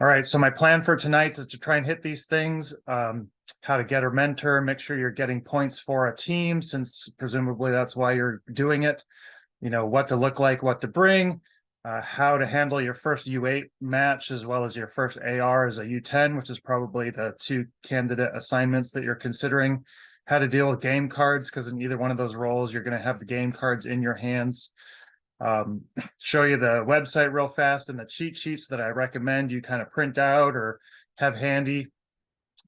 All right, so my plan for tonight is to try and hit these things. How to get a mentor, make sure you're getting points for a team, since presumably that's why you're doing it. You know, what to look like, what to bring, how to handle your first U8 match, as well as your first AR as a U10, which is probably the two candidate assignments that you're considering, how to deal with game cards, because in either one of those roles, you're going to have the game cards in your hands. Show you the website real fast and the cheat sheets that I recommend you kind of print out or have handy.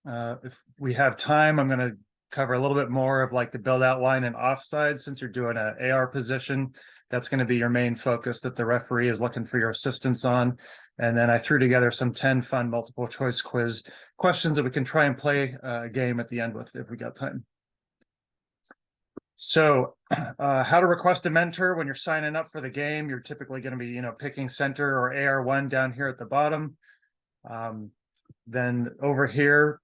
If we have time, I'm going to cover a little bit more of like the build outline and offside, since you're doing an AR position. That's going to be your main focus that the referee is looking for your assistance on. And then I threw together some 10 fun multiple choice quiz questions that we can try and play a game at the end with if we got time. So how to request a mentor when you're signing up for the game. You're typically going to be, picking center or AR1 down here at the bottom. Then over here,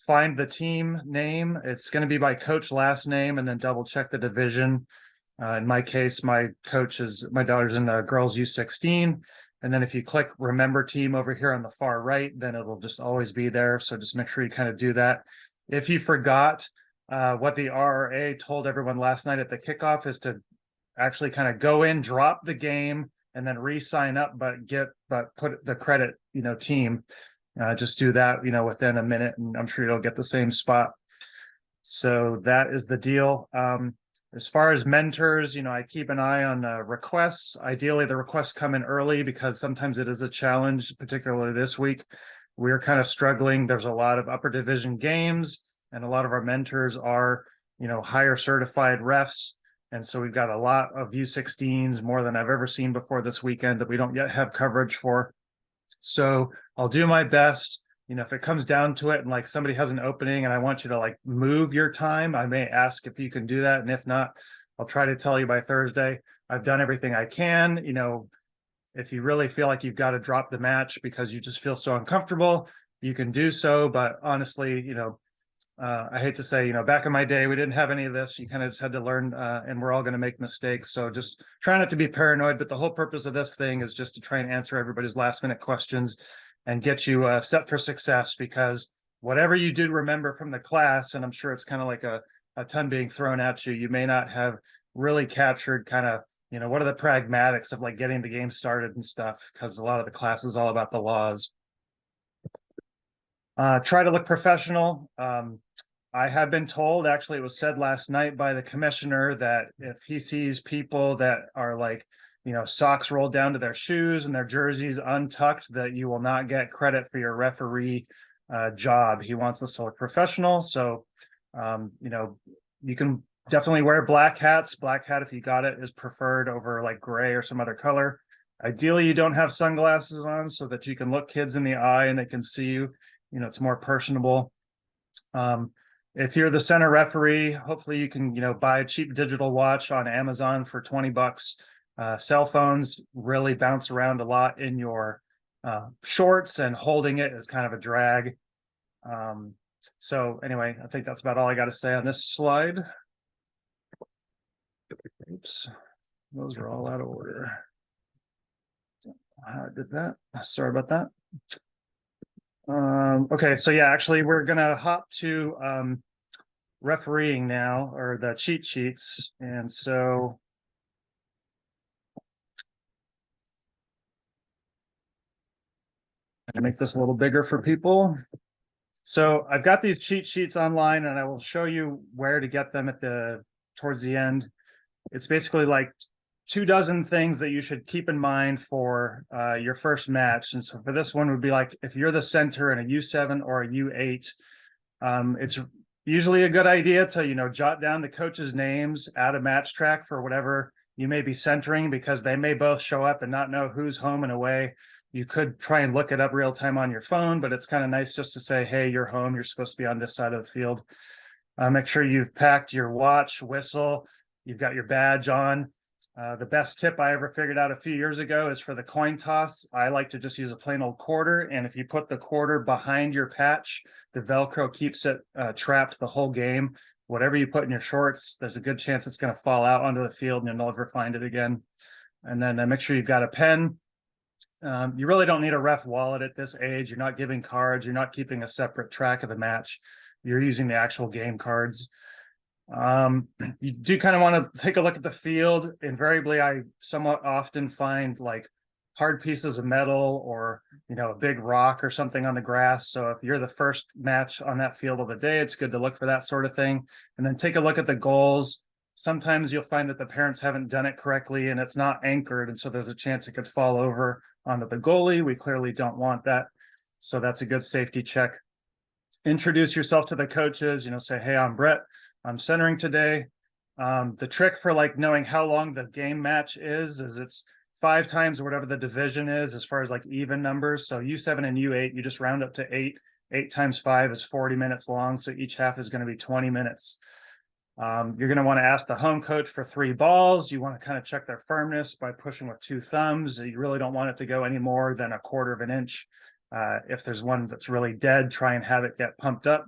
find the team name. It's going to be by coach last name, and then double check the division. In my case, my daughter's in the girls U16. And then if you click remember team over here on the far right, then it'll just always be there. So just make sure you kind of do that. If you forgot, what the RRA told everyone last night at the kickoff is to actually kind of go in, drop the game, and then re-sign up, but put the credit, team. Just do that, within a minute, and I'm sure you'll get the same spot. So that is the deal. As far as mentors, I keep an eye on requests. Ideally, the requests come in early because sometimes it is a challenge, particularly this week. We're kind of struggling. There's a lot of upper division games, and a lot of our mentors are, higher certified refs. And so we've got a lot of U16s, more than I've ever seen before this weekend, that we don't yet have coverage for. So I'll do my best. If it comes down to it and like somebody has an opening and I want you to like move your time, I may ask if you can do that. And if not, I'll try to tell you by Thursday. I've done everything I can. If you really feel like you've got to drop the match because you just feel so uncomfortable, you can do so. But honestly, I hate to say, back in my day, we didn't have any of this. You kind of just had to learn, and we're all going to make mistakes. So just try not to be paranoid. But the whole purpose of this thing is just to try and answer everybody's last minute questions and get you set for success, because whatever you do remember from the class, and I'm sure it's kind of like a ton being thrown at you, you may not have really captured kind of, what are the pragmatics of like getting the game started and stuff, because a lot of the class is all about the laws. Try to look professional. I have been told, actually, it was said last night by the commissioner, that if he sees people that are like, socks rolled down to their shoes and their jerseys untucked, that you will not get credit for your referee job. He wants us to look professional. So, you can definitely wear black hats. Black hat, if you got it, is preferred over like gray or some other color. Ideally, you don't have sunglasses on so that you can look kids in the eye and they can see you. It's more personable. If you're the center referee, hopefully you can, buy a cheap digital watch on Amazon for $20. Cell phones really bounce around a lot in your shorts, and holding it is kind of a drag. So anyway, I think that's about all I got to say on this slide. Oops, those are all out of order. I did that. Sorry about that. Okay, so yeah, actually we're gonna hop to refereeing now, or the cheat sheets. And so I make this a little bigger for people. So I've got these cheat sheets online, and I will show you where to get them towards the end. It's basically like 24 things that you should keep in mind for your first match. And so for this one would be like, if you're the center in a U7 or a U8, it's usually a good idea to, jot down the coaches' names, add a MatchTrak for whatever you may be centering, because they may both show up and not know who's home and away. You could try and look it up real time on your phone, but it's kind of nice just to say, hey, you're home. You're supposed to be on this side of the field. Make sure you've packed your watch, whistle, you've got your badge on. The best tip I ever figured out a few years ago is for the coin toss. I like to just use a plain old quarter. And if you put the quarter behind your patch, the Velcro keeps it trapped the whole game. Whatever you put in your shorts, there's a good chance it's going to fall out onto the field and you'll never find it again. And then make sure you've got a pen. You really don't need a ref wallet at this age. You're not giving cards. You're not keeping a separate track of the match. You're using the actual game cards. You do kind of want to take a look at the field. Invariably, I somewhat often find like hard pieces of metal or, a big rock or something on the grass. So if you're the first match on that field of the day, it's good to look for that sort of thing. And then take a look at the goals. Sometimes you'll find that the parents haven't done it correctly and it's not anchored. And so there's a chance it could fall over onto the goalie. We clearly don't want that. So that's a good safety check. Introduce yourself to the coaches, say, hey, I'm Brett. I'm centering today. The trick for like knowing how long the game match is it's 5 times or whatever the division is as far as like even numbers. So U7 and U8, you just round up to 8. 8 times 5 is 40 minutes long. So each half is going to be 20 minutes. You're going to want to ask the home coach for 3 balls. You want to kind of check their firmness by pushing with 2 thumbs. You really don't want it to go any more than 1/4 of an inch. If there's one that's really dead, try and have it get pumped up.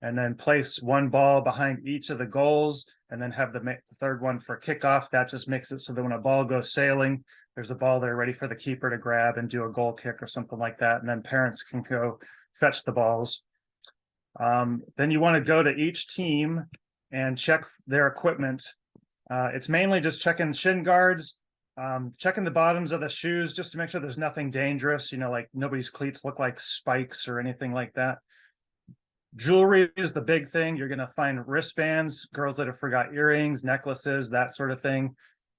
And then place 1 ball behind each of the goals and then have the third one for kickoff. That just makes it so that when a ball goes sailing, there's a ball there ready for the keeper to grab and do a goal kick or something like that. And then parents can go fetch the balls. Then you want to go to each team and check their equipment. It's mainly just checking shin guards, checking the bottoms of the shoes just to make sure there's nothing dangerous, like nobody's cleats look like spikes or anything like that. Jewelry is the big thing. You're going to find wristbands, girls that have forgot earrings, necklaces, that sort of thing.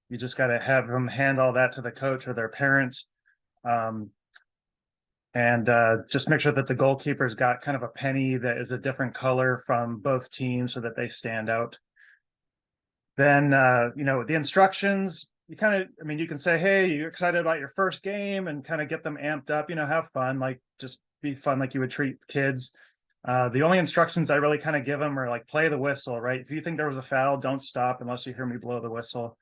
You just got to have them hand all that to the coach or their parent. And just make sure that the goalkeeper's got kind of a penny that is a different color from both teams so that they stand out. Then, the instructions, you can say, hey, you're excited about your first game and kind of get them amped up, have fun, like just be fun like you would treat kids. The only instructions I really kind of give them are like play the whistle, right? If you think there was a foul, don't stop unless you hear me blow the whistle.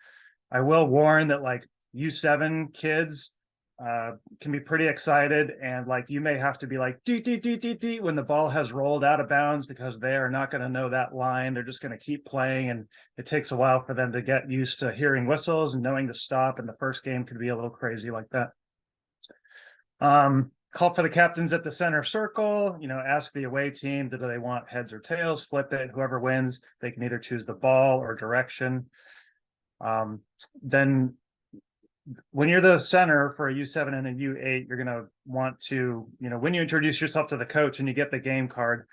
I will warn that like U7 kids can be pretty excited and like you may have to be like dee when the ball has rolled out of bounds because they are not going to know that line. They're just going to keep playing and it takes a while for them to get used to hearing whistles and knowing to stop, and the first game could be a little crazy like that. Call for the captains at the center circle, ask the away team, do they want heads or tails, flip it, whoever wins, they can either choose the ball or direction. Then when you're the center for a U7 and a U8, you're going to want to, when you introduce yourself to the coach and you get the game card,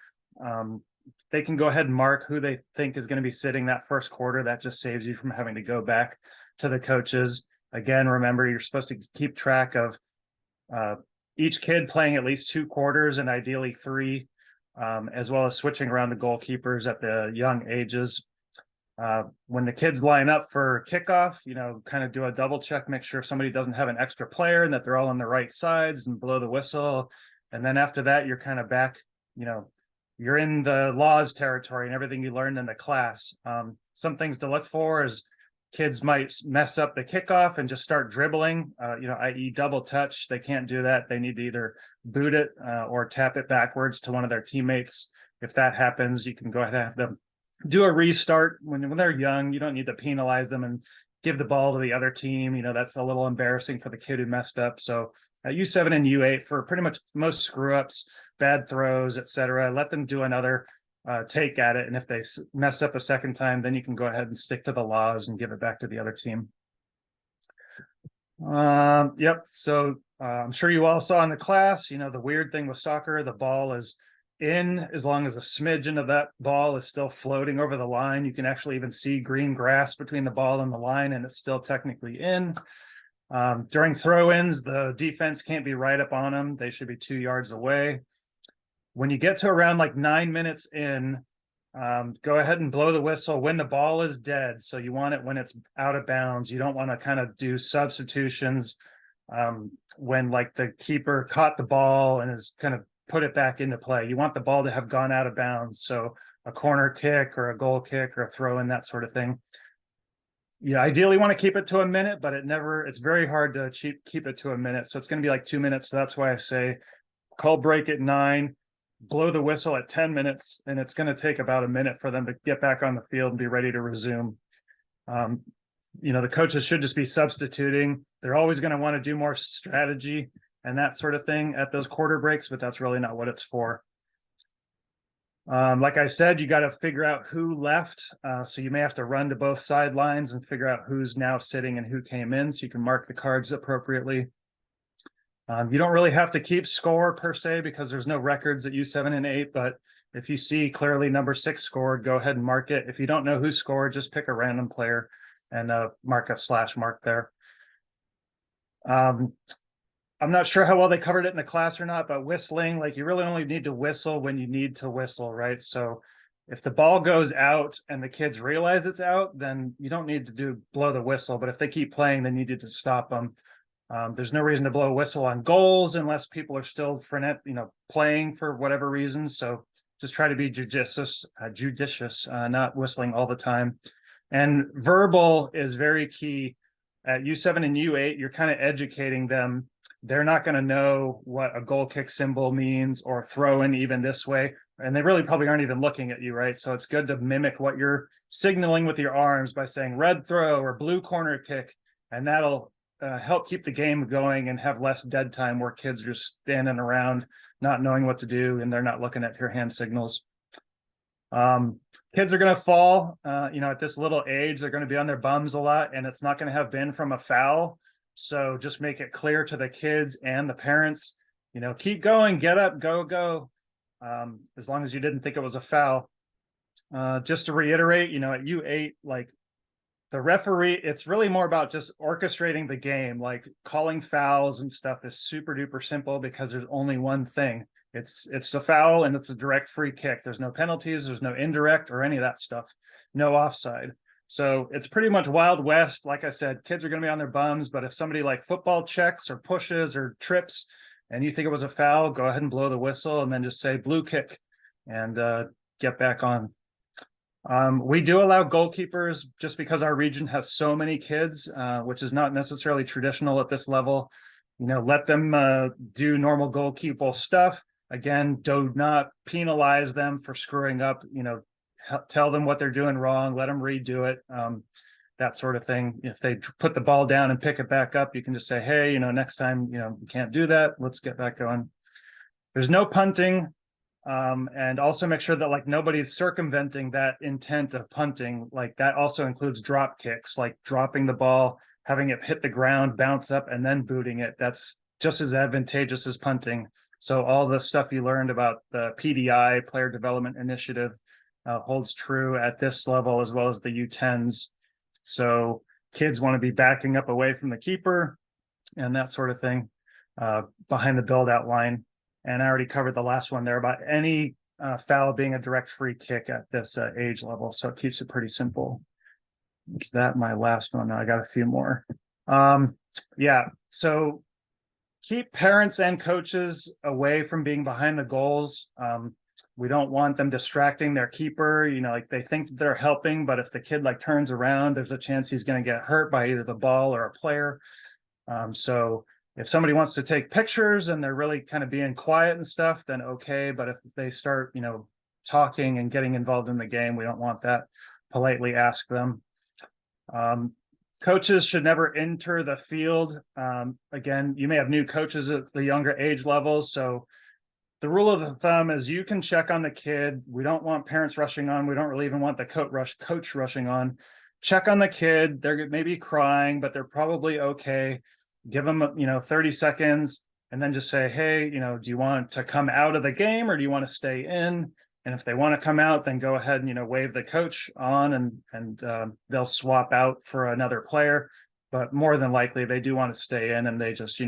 they can go ahead and mark who they think is going to be sitting that first quarter. That just saves you from having to go back to the coaches. Again, remember, you're supposed to keep track of each kid playing at least 2 quarters and ideally 3, as well as switching around the goalkeepers at the young ages. When the kids line up for kickoff, kind of do a double check, make sure somebody doesn't have an extra player and that they're all on the right sides, and blow the whistle. And then after that, you're kind of back, you're in the laws territory and everything you learned in the class. Some things to look for is kids might mess up the kickoff and just start dribbling, i.e. double touch. They can't do that. They need to either boot it or tap it backwards to one of their teammates. If that happens, you can go ahead and have them do a restart. When they're young, you don't need to penalize them and give the ball to the other team. That's a little embarrassing for the kid who messed up. So U7 and U8, for pretty much most screw ups, bad throws, etc., let them do another take at it. And if they mess up a second time, then you can go ahead and stick to the laws and give it back to the other team. Yep. So I'm sure you all saw in the class, the weird thing with soccer, the ball is in as long as a smidgen of that ball is still floating over the line. You can actually even see green grass between the ball and the line, and it's still technically in. During throw-ins, the defense can't be right up on them. They should be 2 yards away. When you get to around like 9 minutes in, go ahead and blow the whistle when the ball is dead. So you want it when it's out of bounds. You don't want to kind of do substitutions when like the keeper caught the ball and is kind of put it back into play. You want the ball to have gone out of bounds. So a corner kick or a goal kick or a throw in, that sort of thing. You ideally want to keep it to a minute, but it's very hard to keep it to a minute. So it's going to be like 2 minutes. So that's why I say call break at 9, blow the whistle at 10 minutes, and it's going to take about a minute for them to get back on the field and be ready to resume. The coaches should just be substituting. They're always going to want to do more strategy. and that sort of thing at those quarter breaks, but that's really not what it's for. Like I said, you got to figure out who left. So you may have to run to both sidelines and figure out who's now sitting and who came in, so you can mark the cards appropriately. You don't really have to keep score per se because there's no records at U7 and 8, but if you see clearly number 6 scored, go ahead and mark it. If you don't know who scored, just pick a random player and mark a slash mark there. I'm not sure how well they covered it in the class or not, but whistling, like you really only need to whistle when you need to whistle, right? So if the ball goes out and the kids realize it's out, then you don't need to blow the whistle. But if they keep playing, then you need to stop them. There's no reason to blow a whistle on goals unless people are still playing for whatever reason. So just try to be judicious, not whistling all the time. And verbal is very key. At U7 and U8, you're kind of educating them. They're not going to know what a goal kick symbol means or throw in even this way. And they really probably aren't even looking at you, right? So it's good to mimic what you're signaling with your arms by saying red throw or blue corner kick. And that'll help keep the game going and have less dead time where kids are just standing around not knowing what to do and they're not looking at your hand signals. Kids are going to fall, at this little age, they're going to be on their bums a lot, and it's not going to have been from a foul. So just make it clear to the kids and the parents, keep going, get up, go, as long as you didn't think it was a foul. Just to reiterate, at U8, like the referee, it's really more about just orchestrating the game, like calling fouls and stuff is super duper simple because there's only one thing. It's a foul and it's a direct free kick. There's no penalties, there's no indirect or any of that stuff, no offside. So it's pretty much Wild West. Like I said, kids are going to be on their bums, but if somebody like football checks or pushes or trips and you think it was a foul, go ahead and blow the whistle and then just say blue kick and get back on. We do allow goalkeepers just because our region has so many kids, which is not necessarily traditional at this level. Let them do normal goalkeeper stuff. Again, do not penalize them for screwing up, tell them what they're doing wrong, let them redo it, that sort of thing. If they put the ball down and pick it back up, you can just say, hey, next time, you can't do that. Let's get back going. There's no punting. And also make sure that like nobody's circumventing that intent of punting. Like that also includes drop kicks, like dropping the ball, having it hit the ground, bounce up, and then booting it. That's just as advantageous as punting. So all the stuff you learned about the PDI, Player Development Initiative, holds true at this level as well as the U10s. So kids want to be backing up away from the keeper and that sort of thing, behind the build-out line. And I already covered the last one there about any foul being a direct free kick at this age level. So it keeps it pretty simple. Is that my last one? I got a few more. Yeah, so keep parents and coaches away from being behind the goals. We don't want them distracting their keeper. Like they think they're helping, but if the kid like turns around, there's a chance he's going to get hurt by either the ball or a player. So if somebody wants to take pictures and they're really kind of being quiet and stuff, then okay. But if they start, talking and getting involved in the game, we don't want that. Politely ask them. Coaches should never enter the field. Again, you may have new coaches at the younger age levels. So the rule of the thumb is you can check on the kid. We don't want parents rushing on. We don't really even want the coach rushing on. Check on the kid. They're maybe crying, but they're probably okay. Give them, 30 seconds and then just say, hey, do you want to come out of the game or do you want to stay in? And if they want to come out, then go ahead and, wave the coach on and they'll swap out for another player. But more than likely, they do want to stay in and they just,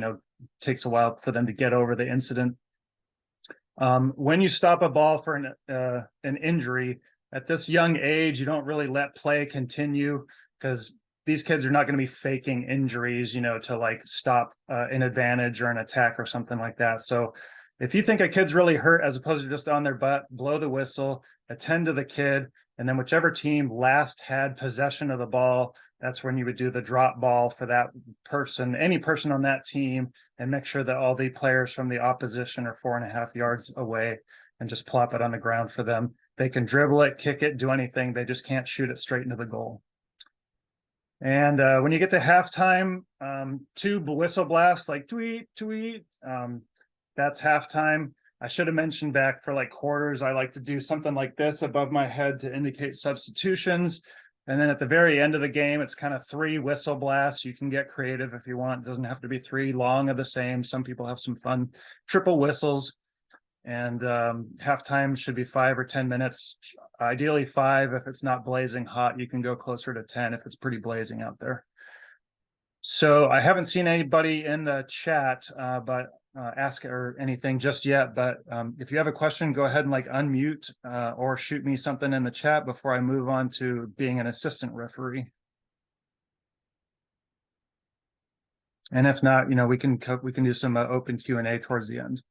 takes a while for them to get over the incident. When you stop a ball for an injury, at this young age, you don't really let play continue because these kids are not going to be faking injuries, to like stop an advantage or an attack or something like that. So if you think a kid's really hurt as opposed to just on their butt, blow the whistle, attend to the kid, and then whichever team last had possession of the ball, that's when you would do the drop ball for that person, any person on that team, and make sure that all the players from the opposition are 4.5 yards away and just plop it on the ground for them. They can dribble it, kick it, do anything. They just can't shoot it straight into the goal. And when you get to halftime, two whistle blasts like tweet, tweet, that's halftime. I should have mentioned back for like quarters, I like to do something like this above my head to indicate substitutions. And then at the very end of the game, it's kind of three whistle blasts. You can get creative if you want. It doesn't have to be three long of the same. Some people have some fun triple whistles. And halftime should be 5 or 10 minutes. Ideally 5. If it's not blazing hot, you can go closer to 10 if it's pretty blazing out there. So I haven't seen anybody in the chat, but ask or anything just yet. But if you have a question, go ahead and like unmute or shoot me something in the chat before I move on to being an assistant referee. And if not, we can do some open Q&A towards the end.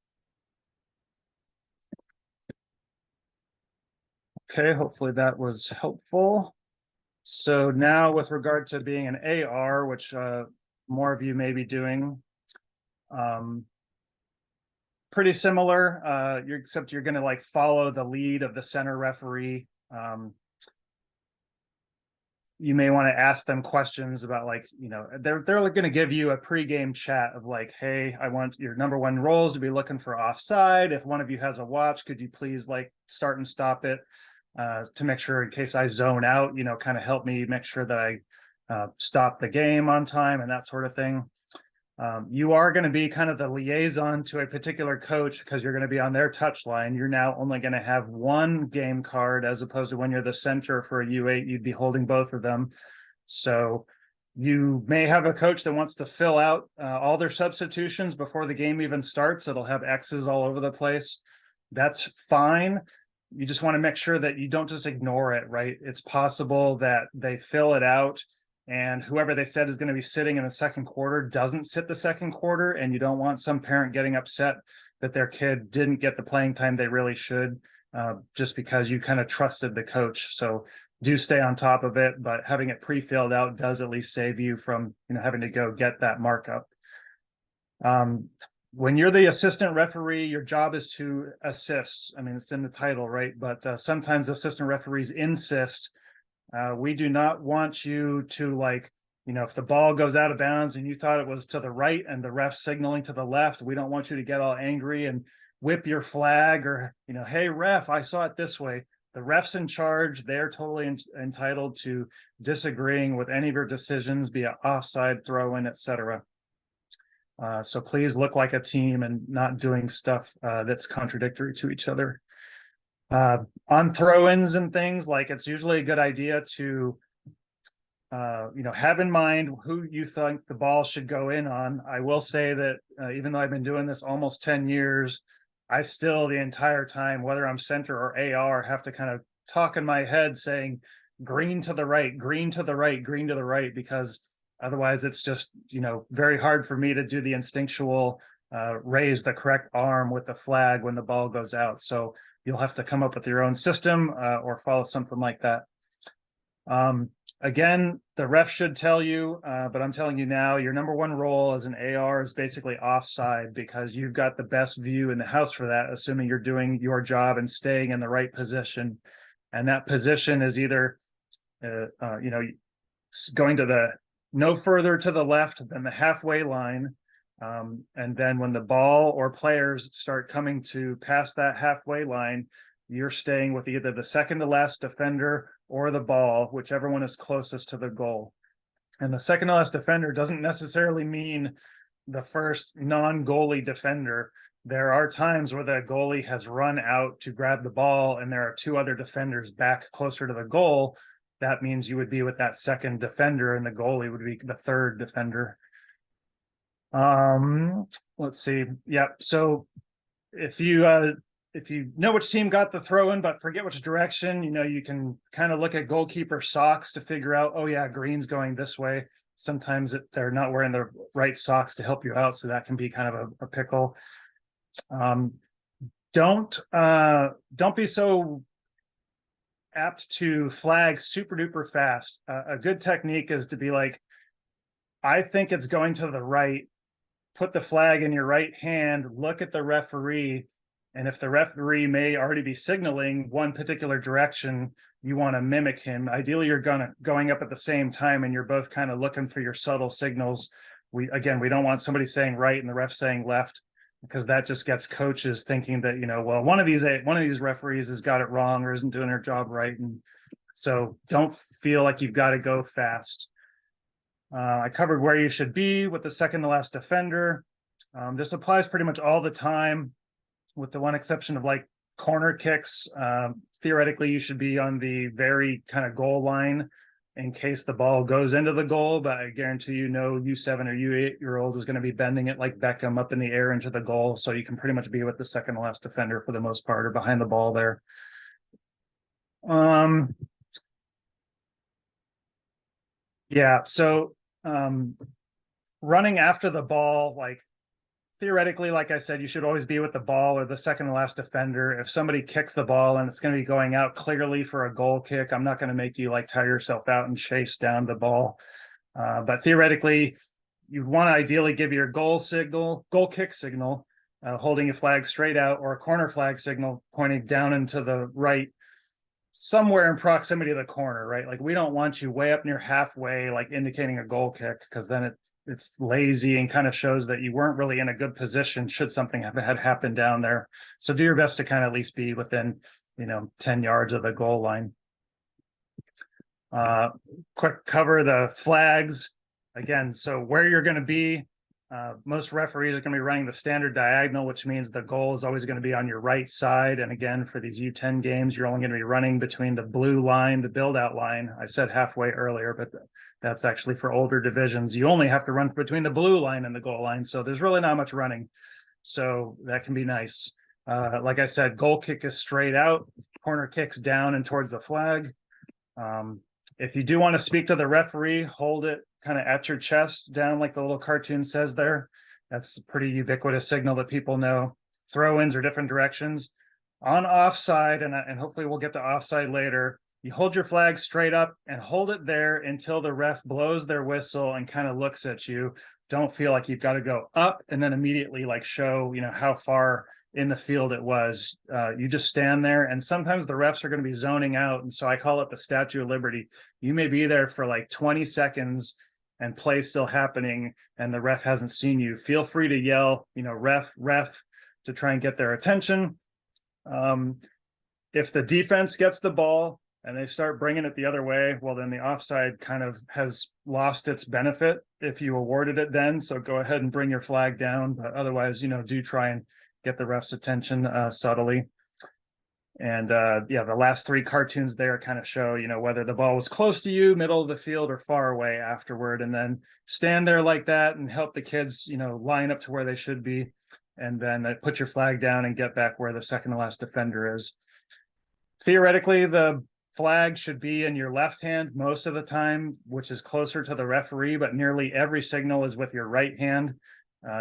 Okay, hopefully that was helpful. So now with regard to being an AR, which more of you may be doing, pretty similar, except you're going to like follow the lead of the center referee. You may want to ask them questions about like, they're going to give you a pregame chat of like, hey, I want your number one roles to be looking for offside. If one of you has a watch, could you please like start and stop it to make sure in case I zone out, kind of help me make sure that I stop the game on time and that sort of thing. You are going to be kind of the liaison to a particular coach because you're going to be on their touch line. You're now only going to have one game card as opposed to when you're the center for a U8, you'd be holding both of them. So you may have a coach that wants to fill out all their substitutions before the game even starts. It'll have X's all over the place. That's fine. You just want to make sure that you don't just ignore it, right? It's possible that they fill it out and whoever they said is going to be sitting in the second quarter doesn't sit the second quarter, and you don't want some parent getting upset that their kid didn't get the playing time they really should just because you kind of trusted the coach. So do stay on top of it, but having it pre-filled out does at least save you from having to go get that markup. When you're the assistant referee, your job is to assist. I mean, it's in the title, right? But sometimes assistant referees insist. We do not want you to like, if the ball goes out of bounds and you thought it was to the right and the ref's signaling to the left, we don't want you to get all angry and whip your flag or, hey, ref, I saw it this way. The ref's in charge. They're totally entitled to disagreeing with any of your decisions, be it offside, throw-in, etc. So please look like a team and not doing stuff that's contradictory to each other. On throw-ins and things, like it's usually a good idea to have in mind who you think the ball should go in on. I will say that even though I've been doing this almost 10 years, I still the entire time, whether I'm center or AR, have to kind of talk in my head saying green to the right, green to the right, green to the right, because otherwise it's just very hard for me to do the instinctual raise the correct arm with the flag when the ball goes out. So you'll have to come up with your own system or follow something like that. Again, the ref should tell you, but I'm telling you now, your number one role as an AR is basically offside because you've got the best view in the house for that, assuming you're doing your job and staying in the right position. And that position is either, going to the no further to the left than the halfway line. And then when the ball or players start coming to past that halfway line, you're staying with either the second to last defender or the ball, whichever one is closest to the goal. And the second to last defender doesn't necessarily mean the first non-goalie defender. There are times where the goalie has run out to grab the ball and there are two other defenders back closer to the goal. That means you would be with that second defender and the goalie would be the third defender. Let's see. Yep. So if you know which team got the throw in, but forget which direction, you can kind of look at goalkeeper socks to figure out, oh yeah, green's going this way. Sometimes they're not wearing the right socks to help you out. So that can be kind of a pickle. Don't be so apt to flag super duper fast. A good technique is to be like, I think it's going to the right, put the flag in your right hand, look at the referee, And if the referee may already be signaling one particular direction, you want to mimic him. Ideally, you're going up at the same time, and you're both kind of looking for your subtle signals. We don't want somebody saying right and the ref saying left, because that just gets coaches thinking that, well, one of these referees has got it wrong or isn't doing their job right. And so don't feel like you've got to go fast. I covered where you should be with the second to last defender. This applies pretty much all the time, with the one exception of like corner kicks. Theoretically, you should be on the very kind of goal line in case the ball goes into the goal, but I guarantee no U7 or U8-year-old is going to be bending it like Beckham up in the air into the goal. So you can pretty much be with the second to last defender for the most part, or behind the ball there. Yeah, so running after the ball, like theoretically, like I said, you should always be with the ball or the second to last defender. If somebody kicks the ball and it's going to be going out clearly for a goal kick, I'm not going to make you like tire yourself out and chase down the ball. But theoretically, you'd want to ideally give your goal kick signal, holding your flag straight out, or a corner flag signal pointing down into the right, somewhere in proximity to the corner, right? Like we don't want you way up near halfway, like indicating a goal kick, because then it's lazy and kind of shows that you weren't really in a good position should something had happened down there. So do your best to kind of at least be within, 10 yards of the goal line. Quick cover the flags again. So where you're going to be, most referees are going to be running the standard diagonal, which means the goal is always going to be on your right side. And again, for these U10 games, you're only going to be running between the blue line, the build-out line. I said halfway earlier, but that's actually for older divisions. You only have to run between the blue line and the goal line. So there's really not much running. So that can be nice. Like I said, goal kick is straight out, corner kicks down and towards the flag. If you do want to speak to the referee, hold it kind of at your chest down like the little cartoon says there. That's a pretty ubiquitous signal that people know. Throw-ins are different directions. On offside, and hopefully we'll get to offside later, you hold your flag straight up and hold it there until the ref blows their whistle and kind of looks at you. Don't feel like you've got to go up and then immediately like show, how far in the field it was. You just stand there, and sometimes the refs are going to be zoning out, and so I call it the Statue of Liberty. You may be there for like 20 seconds and play still happening, and the ref hasn't seen you. Feel free to yell, ref, ref, to try and get their attention. If the defense gets the ball and they start bringing it the other way, well, then the offside kind of has lost its benefit if you awarded it then. So go ahead and bring your flag down, but otherwise, do try and get the ref's attention subtly. And the last three cartoons there kind of show, whether the ball was close to you, middle of the field, or far away afterward. And then stand there like that and help the kids, line up to where they should be. And then put your flag down and get back where the second to last defender is. Theoretically, the flag should be in your left hand most of the time, which is closer to the referee, but nearly every signal is with your right hand.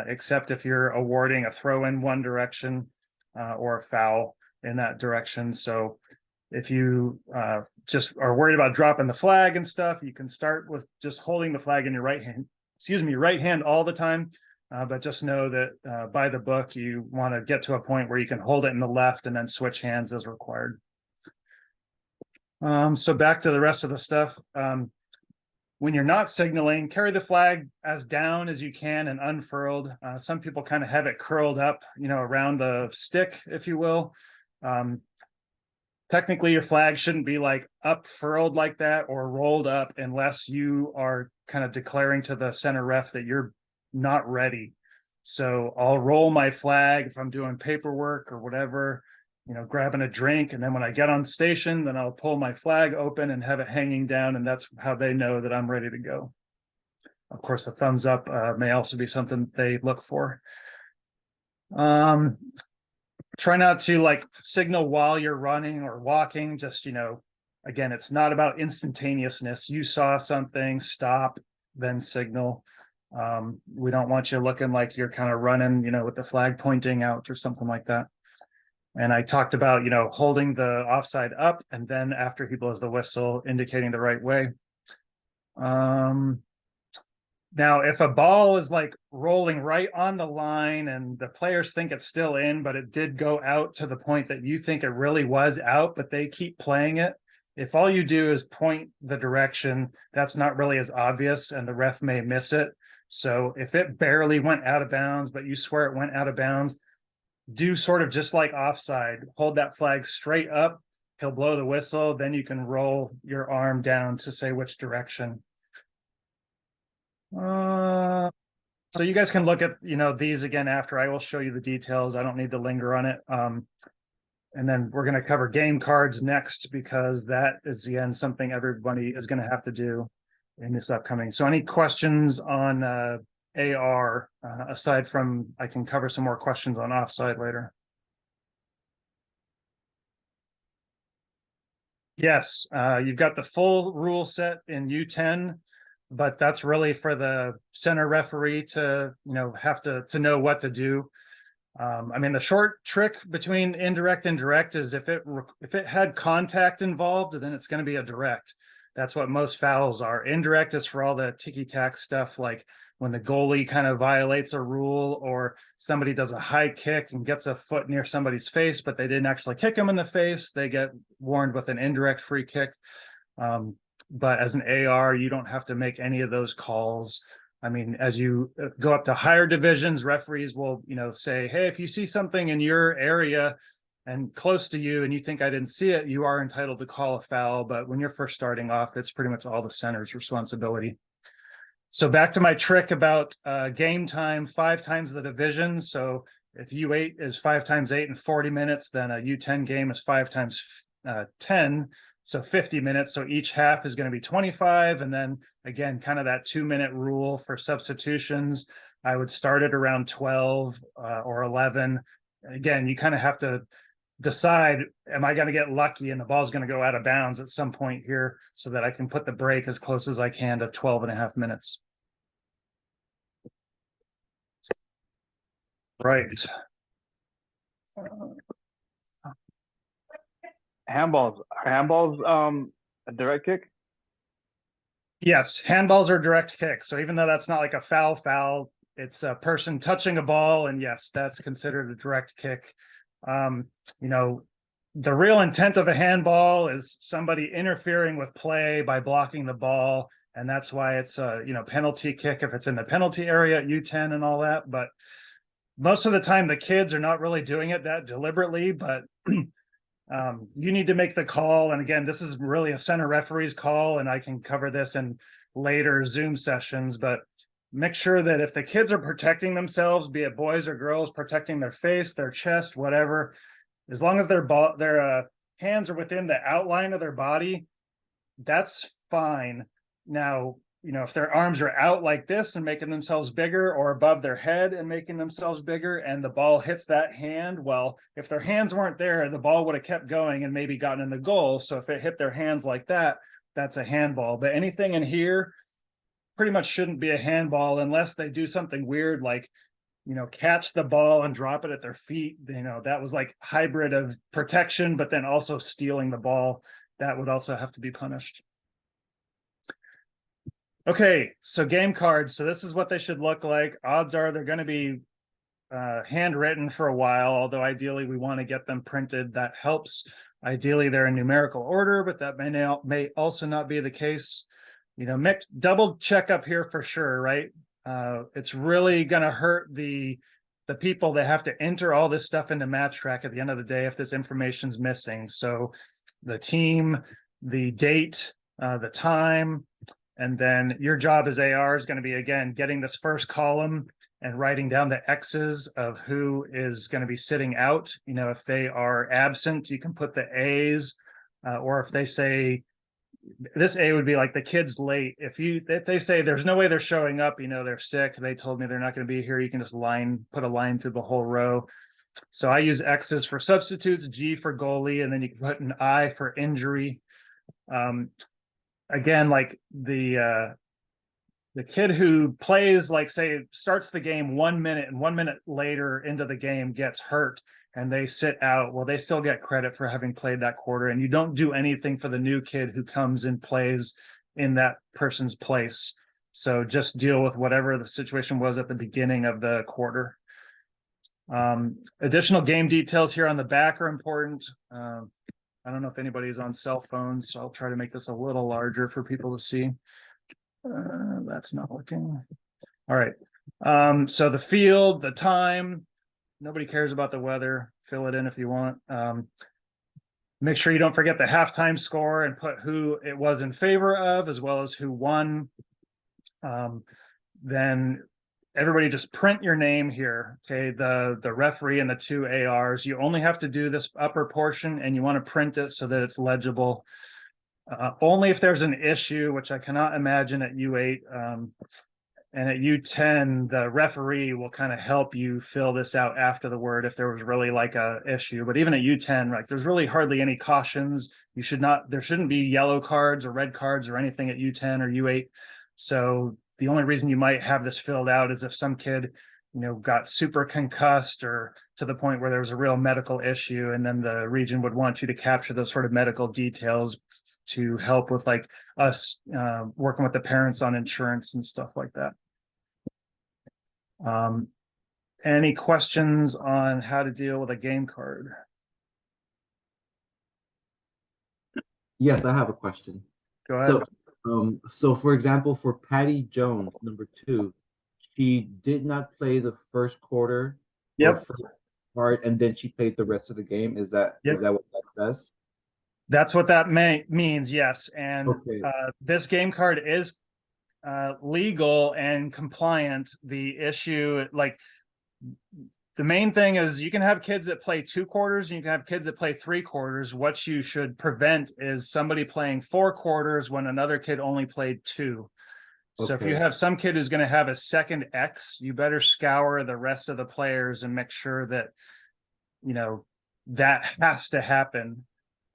Except if you're awarding a throw in one direction or a foul in that direction. So if you just are worried about dropping the flag and stuff, you can start with just holding the flag in your right hand all the time. But just know that by the book, you want to get to a point where you can hold it in the left and then switch hands as required. So back to the rest of the stuff. When you're not signaling, carry the flag as down as you can and unfurled. Some people kind of have it curled up, around the stick, if you will. Technically, your flag shouldn't be like up furled like that or rolled up unless you are kind of declaring to the center ref that you're not ready. So I'll roll my flag if I'm doing paperwork or whatever, grabbing a drink. And then when I get on station, then I'll pull my flag open and have it hanging down. And that's how they know that I'm ready to go. Of course, a thumbs up may also be something they look for. Try not to like signal while you're running or walking. Just, again, it's not about instantaneousness. You saw something, stop, then signal. We don't want you looking like you're kind of running, with the flag pointing out or something like that. And I talked about, holding the offside up, and then after he blows the whistle, indicating the right way. Now, if a ball is like rolling right on the line and the players think it's still in, but it did go out to the point that you think it really was out, but they keep playing it, if all you do is point the direction, that's not really as obvious and the ref may miss it. So if it barely went out of bounds, but you swear it went out of bounds, do sort of just like offside, hold that flag straight up, he'll blow the whistle, then you can roll your arm down to say which direction. So you guys can look at, these again after. I will show you the details. I don't need to linger on it. And then we're going to cover game cards next, because that is, again, something everybody is going to have to do in this upcoming. So any questions on AR, aside from, I can cover some more questions on offside later. Yes, you've got the full rule set in U10, but that's really for the center referee to, have to know what to do. I mean, the short trick between indirect and direct is if it had contact involved, then it's going to be a direct. That's what most fouls are. Indirect is for all the ticky-tack stuff, like when the goalie kind of violates a rule, or somebody does a high kick and gets a foot near somebody's face, but they didn't actually kick him in the face, they get warned with an indirect free kick. But as an AR, you don't have to make any of those calls. I mean, as you go up to higher divisions, referees will, say, hey, if you see something in your area and close to you and you think I didn't see it, you are entitled to call a foul. But when you're first starting off, it's pretty much all the center's responsibility. So back to my trick about game time, 5 times the division. So if U8 is 5 times 8 in 40 minutes, then a U10 game is 5 times 10. So 50 minutes. So each half is going to be 25. And then again, kind of that 2-minute rule for substitutions. I would start at around 12 or 11. Again, you kind of have to decide, am I going to get lucky and the ball's going to go out of bounds at some point here, so that I can put the break as close as I can to 12.5 minutes. Right. Handballs a direct kick? Yes, handballs are direct kicks. So even though that's not like a foul, it's a person touching a ball, and yes, that's considered a direct kick. The real intent of a handball is somebody interfering with play by blocking the ball, and that's why it's a penalty kick if it's in the penalty area at U10 and all that. But most of the time, the kids are not really doing it that deliberately, but you need to make the call. And again, this is really a center referee's call, and I can cover this in later Zoom sessions, but make sure that if the kids are protecting themselves, be it boys or girls, protecting their face, their chest, whatever, as long as their hands are within the outline of their body, that's fine. Now, if their arms are out like this and making themselves bigger, or above their head and making themselves bigger, and the ball hits that hand, well, if their hands weren't there, the ball would have kept going and maybe gotten in the goal. So if it hit their hands like that, that's a handball. But anything in here pretty much shouldn't be a handball unless they do something weird, like, catch the ball and drop it at their feet. That was like hybrid of protection, but then also stealing the ball. That would also have to be punished. Okay, so game cards. So this is what they should look like. Odds are they're going to be handwritten for a while, although ideally we want to get them printed. That helps. Ideally, they're in numerical order, but that may also not be the case. Double check up here for sure, right? It's really going to hurt the people that have to enter all this stuff into MatchTrak at the end of the day if this information's missing. So the team, the date, the time, and then your job as AR is going to be, again, getting this first column and writing down the X's of who is going to be sitting out. If they are absent, you can put the A's, or if they say, this A would be like the kid's late. If they say there's no way they're showing up, they're sick, they told me they're not going to be here, you can just put a line through the whole row. So I use X's for substitutes, G for goalie, and then you can put an I for injury. Again, like the kid who plays, like, say, starts the game 1 minute and 1 minute later into the game gets hurt and they sit out, well, they still get credit for having played that quarter, and you don't do anything for the new kid who comes and plays in that person's place. So just deal with whatever the situation was at the beginning of the quarter. Additional game details here on the back are important. I don't know if anybody's on cell phones, so I'll try to make this a little larger for people to see. That's not working. All right. So the field, the time, nobody cares about the weather. Fill it in if you want. Make sure you don't forget the halftime score and put who it was in favor of, as well as who won. Then everybody just print your name here. Okay, the referee and the 2 ARs. You only have to do this upper portion, and you want to print it so that it's legible. Only if there's an issue, which I cannot imagine at U8. And at U10, the referee will kind of help you fill this out after the word if there was really like a issue. But even at U10, like there's really hardly any cautions. There shouldn't be yellow cards or red cards or anything at U10 or U8. So the only reason you might have this filled out is if some kid, got super concussed or to the point where there was a real medical issue, and then the region would want you to capture those sort of medical details to help with like us working with the parents on insurance and stuff like that. Any questions on how to deal with a game card? Yes, I have a question. Go ahead. So for example, for Patty Jones, number 2, she did not play the first quarter. Yep. First part, and then she played the rest of the game. Is that Yep. Is that what that says? That's what that means, yes. And Okay. This game card is legal and compliant. The issue, like the main thing is you can have kids that play 2 quarters and you can have kids that play 3 quarters. What you should prevent is somebody playing 4 quarters when another kid only played 2. So if you have some kid who's going to have a second X, you better scour the rest of the players and make sure that, that has to happen.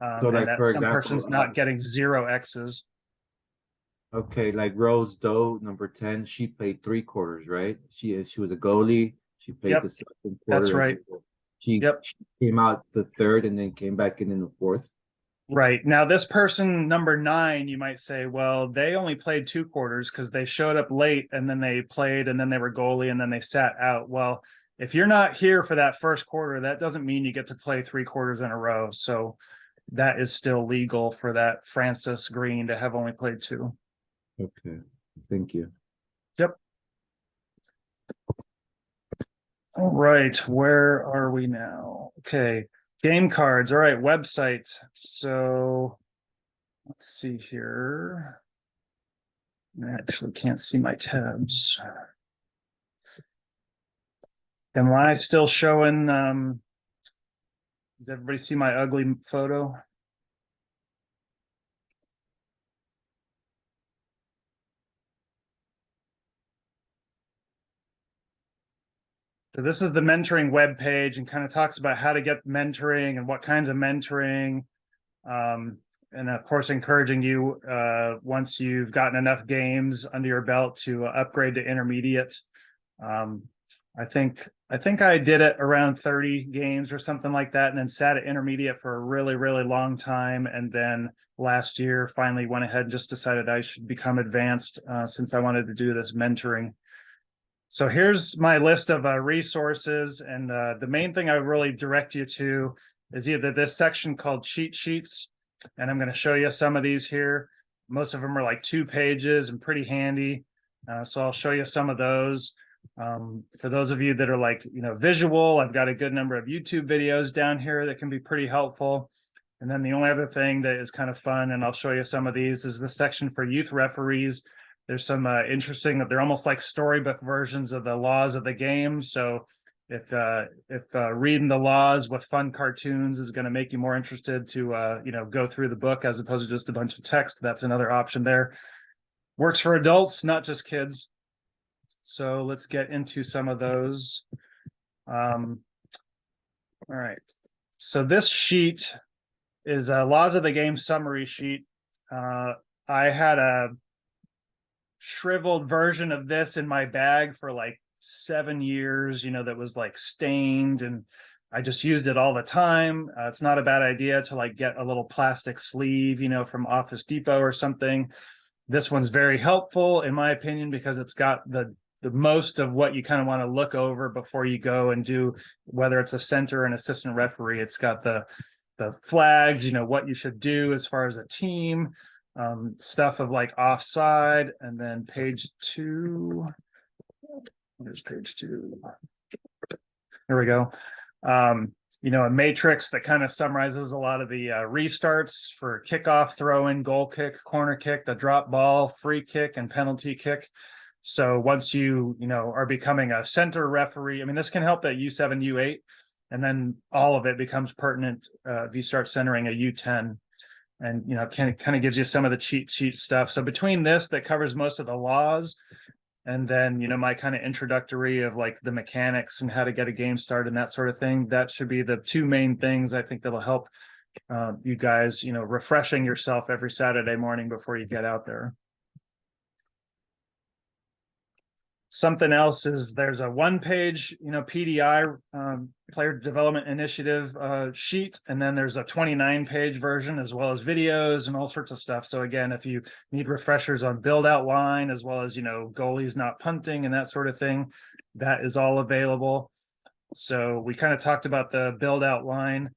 So like, and that for some example, person's not getting 0 X's. Okay, like Rose Doe, number 10, she played 3 quarters, right? She was a goalie. She played Yep. the second quarter. That's right. She came out the third and then came back in the fourth. Right. Now, this person, number 9, you might say, well, they only played 2 quarters because they showed up late and then they played and then they were goalie and then they sat out. Well, if you're not here for that first quarter, that doesn't mean you get to play 3 quarters in a row. So that is still legal for that Francis Green to have only played 2. Okay. Thank you. Yep. All right. Where are we now? Okay. Game cards. All right. Website. So let's see here. I actually can't see my tabs. Am I still showing? Does everybody see my ugly photo? So this is the mentoring webpage and kind of talks about how to get mentoring and what kinds of mentoring. And of course, encouraging you once you've gotten enough games under your belt to upgrade to intermediate. I think I did it around 30 games or something like that, and then sat at intermediate for a really, really long time. And then last year, finally went ahead and just decided I should become advanced since I wanted to do this mentoring. So here's my list of resources, and the main thing I really direct you to is either this section called cheat sheets, and I'm going to show you some of these here. Most of them are like 2 pages and pretty handy, so I'll show you some of those. For those of you that are like, visual, I've got a good number of YouTube videos down here that can be pretty helpful. And then the only other thing that is kind of fun, and I'll show you some of these, is the section for youth referees. There's some interesting, they're almost like storybook versions of the laws of the game. So if reading the laws with fun cartoons is going to make you more interested to go through the book as opposed to just a bunch of text, that's another option there. Works for adults, not just kids. So let's get into some of those. All right. So this sheet is a laws of the game summary sheet. I had a shriveled version of this in my bag for like 7 years, that was like stained, and I just used it all the time. It's not a bad idea to like get a little plastic sleeve, from Office Depot or something. This one's very helpful, in my opinion, because it's got the most of what you kind of want to look over before you go and do, whether it's a center or an assistant referee. It's got the flags, you know, what you should do as far as a team, stuff of like offside, and then page 2. Here's page 2. Here we go. You know, a matrix that kind of summarizes a lot of the restarts for kickoff, throw in, goal kick, corner kick, the drop ball, free kick, and penalty kick. So once you know, are becoming a center referee, I mean, this can help at U7, U8, and then all of it becomes pertinent if you start centering a U10. And, you know, kind of gives you some of the cheat sheet stuff. So between this that covers most of the laws, and then, you know, my kind of introductory of like the mechanics and how to get a game started and that sort of thing, that should be the 2 main things I think that'll help you guys, you know, refreshing yourself every Saturday morning before you get out there. Something else is there's a 1-page, you know, PDI, player development initiative sheet, and then there's a 29-page version as well as videos and all sorts of stuff. So again, if you need refreshers on build out line, as well as, you know, goalies not punting and that sort of thing, that is all available. So we kind of talked about the build out line.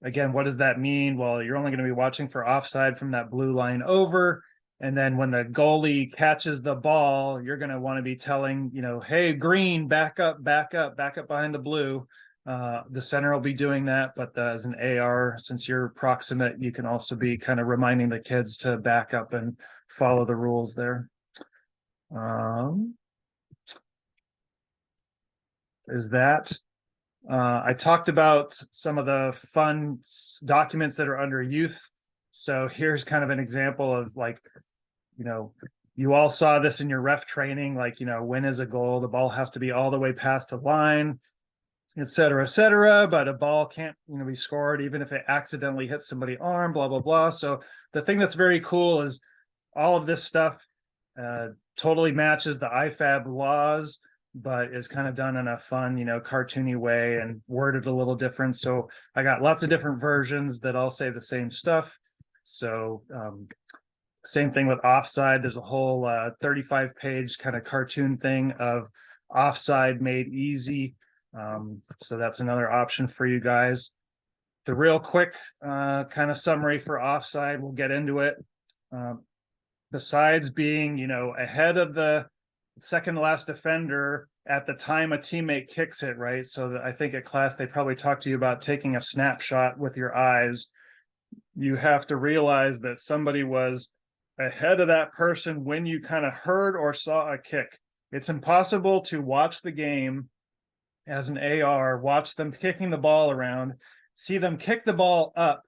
Again, what does that mean? Well, you're only going to be watching for offside from that blue line over. And then when the goalie catches the ball, you're going to want to be telling, you know, hey, green, back up, back up, back up behind the blue. The center will be doing that, but as an AR, since you're proximate, you can also be kind of reminding the kids to back up and follow the rules there. I talked about some of the fun documents that are under youth. So here's kind of an example of like, you know, you all saw this in your ref training, like, you know, when is a goal? The ball has to be all the way past the line, et cetera, but a ball can't, you know, be scored even if it accidentally hits somebody's arm, blah, blah, blah. So the thing that's very cool is all of this stuff totally matches the IFAB laws, but is kind of done in a fun, you know, cartoony way and worded a little different. So I got lots of different versions that all say the same stuff. So same thing with offside. There's a whole 35-page kind of cartoon thing of offside made easy. So that's another option for you guys. The real quick kind of summary for offside, we'll get into it. Besides being, you know, ahead of the second to last defender at the time a teammate kicks it, right? So that I think at class they probably talked to you about taking a snapshot with your eyes. You have to realize that somebody was ahead of that person when you kind of heard or saw a kick. It's impossible to watch the game as an AR, watch them kicking the ball around, see them kick the ball up,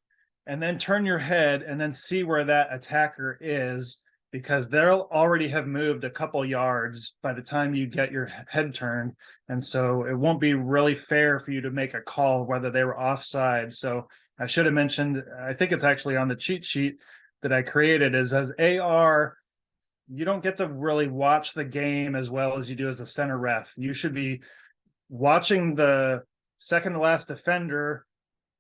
and then turn your head and then see where that attacker is, because they'll already have moved a couple yards by the time you get your head turned. And so it won't be really fair for you to make a call whether they were offside. So I should have mentioned, I think it's actually on the cheat sheet that I created, is as AR, you don't get to really watch the game as well as you do as a center ref. You should be watching the second to last defender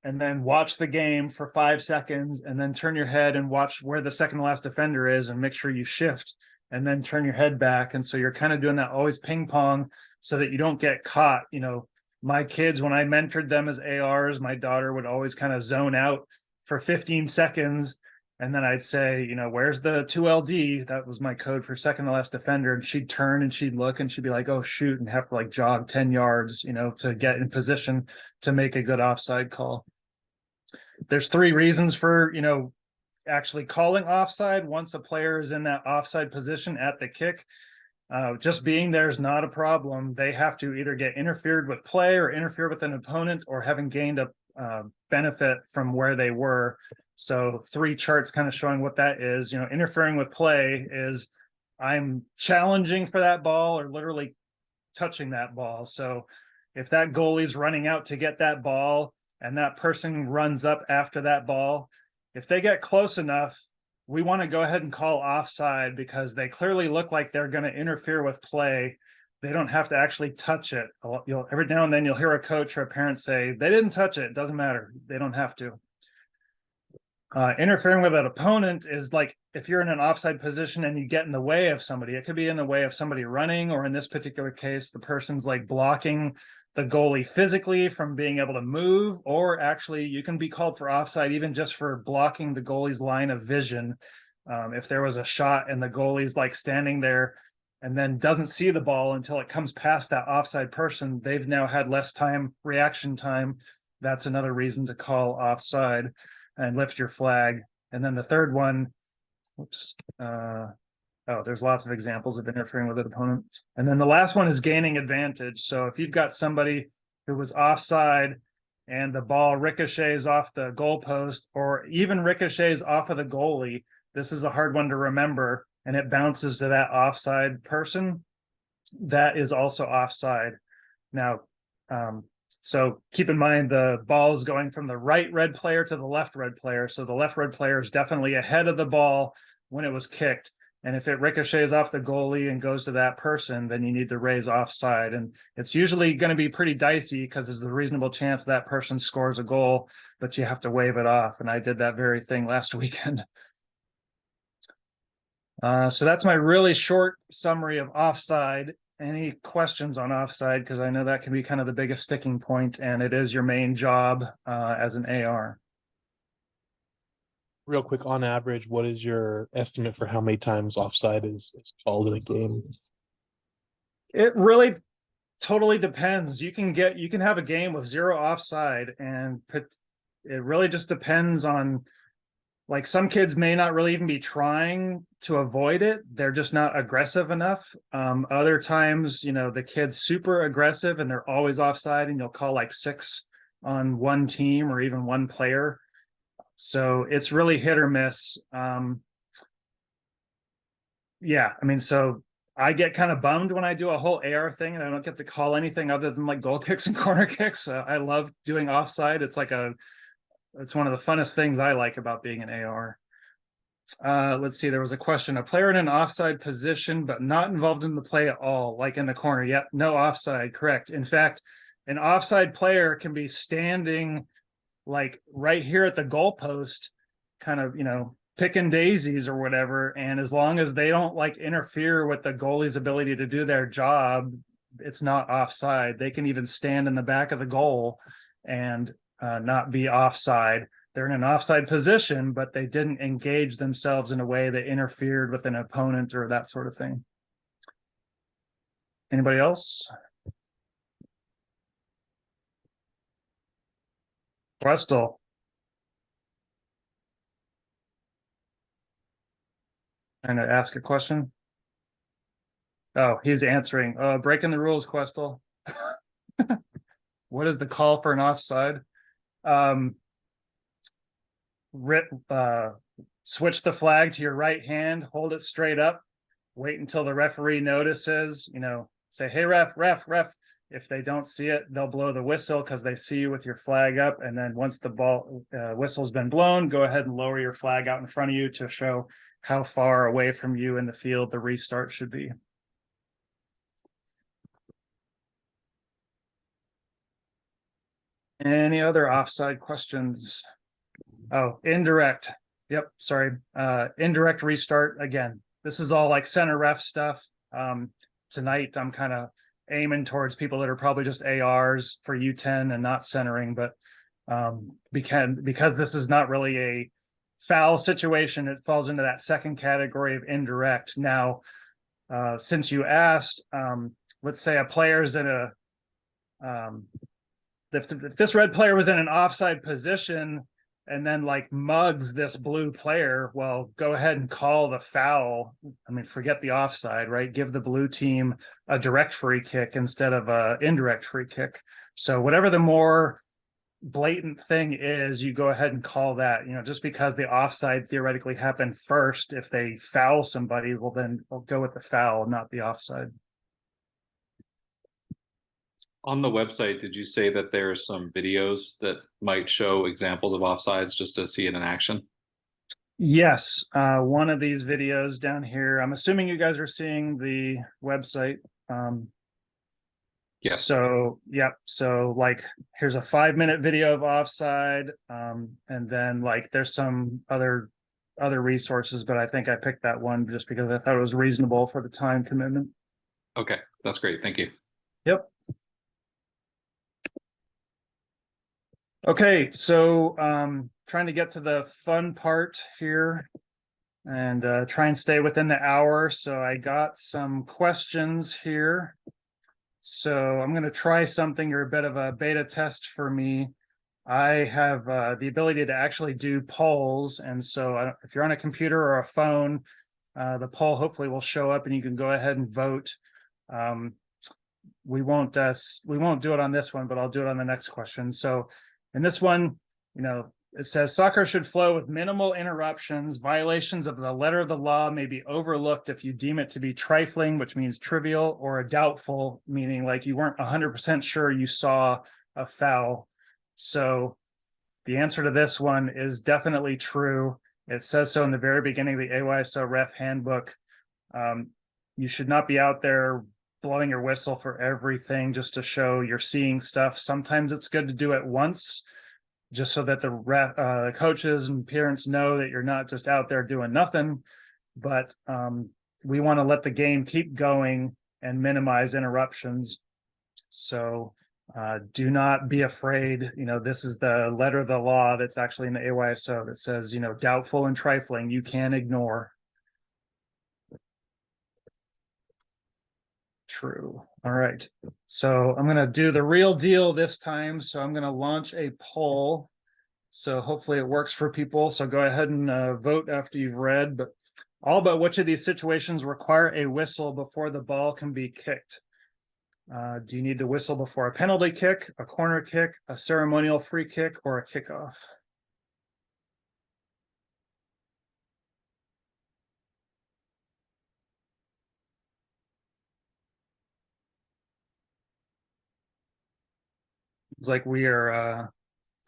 and then watch the game for 5 seconds and then turn your head and watch where the second to last defender is and make sure you shift and then turn your head back. And so you're kind of doing that always ping pong so that you don't get caught. You know, my kids, when I mentored them as ARs, my daughter would always kind of zone out for 15 seconds. And then I'd say, you know, where's the 2LD? That was my code for second to last defender. And she'd turn and she'd look and she'd be like, oh, shoot, and have to like jog 10 yards, you know, to get in position to make a good offside call. There's 3 reasons for, you know, actually calling offside once a player is in that offside position at the kick. Just being there is not a problem. They have to either get interfered with play or interfere with an opponent or having gained a benefit from where they were. So 3 charts kind of showing what that is. You know, interfering with play is I'm challenging for that ball or literally touching that ball. So if that goalie's running out to get that ball and that person runs up after that ball, if they get close enough, we want to go ahead and call offside because they clearly look like they're going to interfere with play. They don't have to actually touch it. Every now and then you'll hear a coach or a parent say, they didn't touch it. It doesn't matter. They don't have to. Interfering with an opponent is like if you're in an offside position and you get in the way of somebody. It could be in the way of somebody running, or in this particular case, the person's like blocking the goalie physically from being able to move, or actually you can be called for offside even just for blocking the goalie's line of vision. If there was a shot and the goalie's like standing there and then doesn't see the ball until it comes past that offside person, they've now had less reaction time. That's another reason to call offside and lift your flag. And then the third one, there's lots of examples of interfering with an opponent. And then the last one is gaining advantage. So if you've got somebody who was offside and the ball ricochets off the goalpost, or even ricochets off of the goalie, this is a hard one to remember, and it bounces to that offside person, that is also offside. Now, so keep in mind the ball is going from the right red player to the left red player. So the left red player is definitely ahead of the ball when it was kicked. And if it ricochets off the goalie and goes to that person, then you need to raise offside. And it's usually going to be pretty dicey because there's a reasonable chance that person scores a goal, but you have to wave it off. And I did that very thing last weekend. So that's my really short summary of offside. Any questions on offside? Because I know that can be kind of the biggest sticking point, and it is your main job as an AR. Real quick, on average, what is your estimate for how many times offside is called in a game? It really totally depends. You can have a game with 0 offside, and it really just depends on, like, some kids may not really even be trying to avoid it. They're just not aggressive enough. Other times, you know, the kid's super aggressive and they're always offside, and you'll call like 6 on one team or even one player. So it's really hit or miss. Yeah, I mean, so I get kind of bummed when I do a whole AR thing and I don't get to call anything other than like goal kicks and corner kicks. I love doing offside. It's one of the funnest things I like about being an AR. Let's see, there was a question. A player in an offside position but not involved in the play at all, like in the corner. Yep, no offside, correct. In fact, an offside player can be standing like right here at the goalpost, kind of, you know, picking daisies or whatever, and as long as they don't like interfere with the goalie's ability to do their job, it's not offside. They can even stand in the back of the goal and not be offside. They're in an offside position, but they didn't engage themselves in a way that interfered with an opponent or that sort of thing. Anybody else? Westel. Trying to ask a question. Oh, he's answering. Breaking the rules, Questel. What is the call for an offside? Switch the flag to your right hand, hold it straight up, wait until the referee notices, you know, say, hey, ref. If they don't see it, they'll blow the whistle because they see you with your flag up. And then once the ball whistle's been blown, go ahead and lower your flag out in front of you to show how far away from you in the field the restart should be. Any other offside questions? Oh, indirect. Yep, sorry. Indirect restart. Again, this is all like center ref stuff. Tonight, I'm kind of aiming towards people that are probably just ARs for U10 and not centering, but because this is not really a foul situation, it falls into that second category of indirect. Now, since you asked, let's say a player's in a if this red player was in an offside position and then like mugs this blue player, well, go ahead and call the foul. I mean, forget the offside, right? Give the blue team a direct free kick instead of a indirect free kick. So whatever the more blatant thing is, you go ahead and call that. You know, just because the offside theoretically happened first, if they foul somebody, well, then we'll go with the foul, not the offside. On the website, did you say that there are some videos that might show examples of offsides just to see it in action? Yes, one of these videos down here. I'm assuming you guys are seeing the website. Yeah. So, yep. So like, here's a 5-minute video of Offside. And then like, there's some other resources, but I think I picked that one just because I thought it was reasonable for the time commitment. Okay, that's great. Thank you. Yep. Okay, so trying to get to the fun part here and try and stay within the hour. So I got some questions here. So I'm going to try something. You're a bit of a beta test for me. I have the ability to actually do polls. And so if you're on a computer or a phone, the poll hopefully will show up and you can go ahead and vote. We won't do it on this one, but I'll do it on the next question. So in this one, it says soccer should flow with minimal interruptions. Violations of the letter of the law may be overlooked if you deem it to be trifling, which means trivial, or a doubtful, meaning like you weren't 100% sure you saw a foul. So the answer to this one is definitely true. It says so in the very beginning of the AYSO Ref Handbook. You should not be out there blowing your whistle for everything just to show you're seeing stuff. Sometimes it's good to do it once, just so that the coaches and parents know that you're not just out there doing nothing. But we want to let the game keep going and minimize interruptions. So do not be afraid. This is the letter of the law that's actually in the AYSO that says, doubtful and trifling, you can ignore. True. All right. So I'm going to do the real deal this time. So I'm going to launch a poll. So hopefully it works for people. So go ahead and vote after you've read. But all about which of these situations require a whistle before the ball can be kicked. Do you need to whistle before a penalty kick, a corner kick, a ceremonial free kick, or a kickoff? It's like we are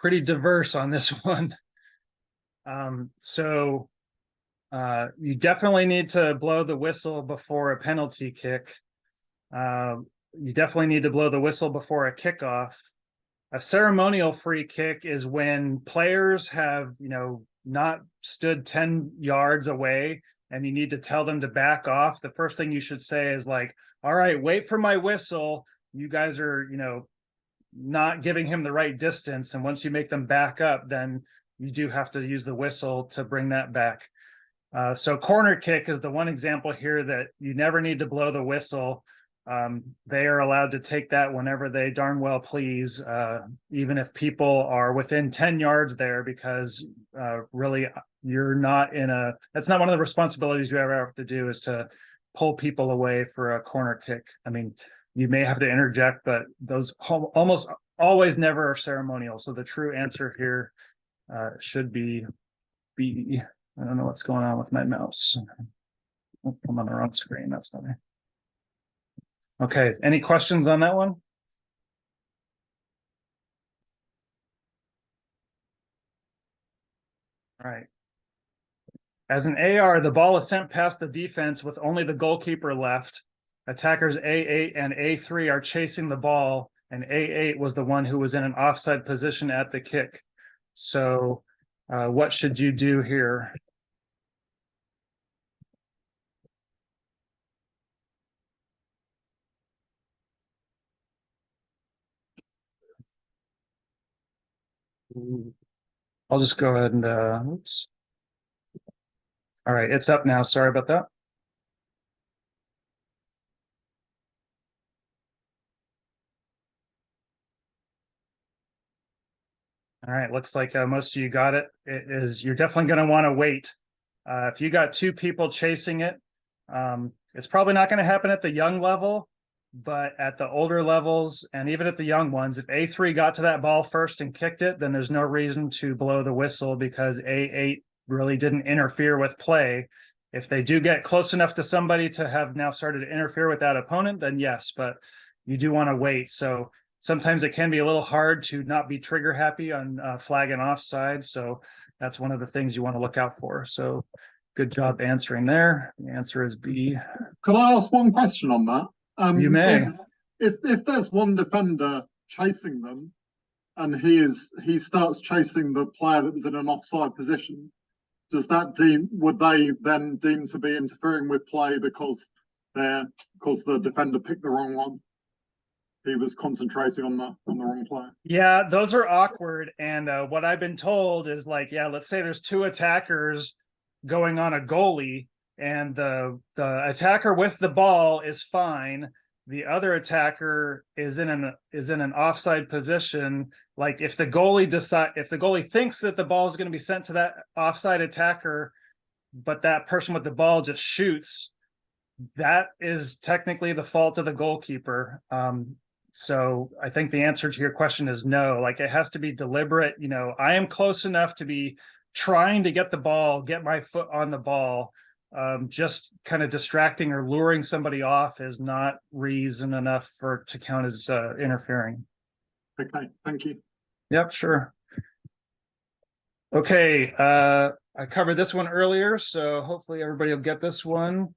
pretty diverse on this one. So you definitely need to blow the whistle before a penalty kick. You definitely need to blow the whistle before a kickoff. A ceremonial free kick is when players have, not stood 10 yards away and you need to tell them to back off. The first thing you should say is like, all right, wait for my whistle. You guys are, not giving him the right distance. And once you make them back up, then you do have to use the whistle to bring that back. So corner kick is the one example here that you never need to blow the whistle. They are allowed to take that whenever they darn well please, even if people are within 10 yards there, because really you're not that's not one of the responsibilities you ever have to do, is to pull people away for a corner kick. I mean, you may have to interject, but those almost always never are ceremonial. So the true answer here should be B. I don't know what's going on with my mouse. Oh, I'm on the wrong screen. That's not it. Okay, any questions on that one? All right. As an AR, the ball is sent past the defense with only the goalkeeper left. Attackers A8 and A3 are chasing the ball, and A8 was the one who was in an offside position at the kick. So what should you do here? I'll just go ahead and oops. All right, it's up now. Sorry about that. All right, looks like most of you got it. You're definitely going to want to wait. If you got two people chasing it, it's probably not going to happen at the young level, but at the older levels and even at the young ones, if A3 got to that ball first and kicked it, then there's no reason to blow the whistle because A8 really didn't interfere with play. If they do get close enough to somebody to have now started to interfere with that opponent, then yes, but you do want to wait. So sometimes it can be a little hard to not be trigger happy on flag and offside. So that's one of the things you want to look out for. So good job answering there. The answer is B. Could I ask one question on that? You may. if there's one defender chasing them, and he starts chasing the player that was in an offside position, would they then deem to be interfering with play because the defender picked the wrong one? He was concentrating on the wrong player. Yeah, those are awkward. And what I've been told is like, yeah, let's say there's two attackers going on a goalie, and the attacker with the ball is fine. The other attacker is in an offside position. Like if the goalie thinks that the ball is going to be sent to that offside attacker, but that person with the ball just shoots, that is technically the fault of the goalkeeper. So I think the answer to your question is no. Like it has to be deliberate. You know, I am close enough to be trying to get the ball, get my foot on the ball. Just kind of distracting or luring somebody off is not reason enough to count as interfering. Okay, thank you. Yep, sure. Okay, I covered this one earlier, so hopefully everybody will get this one.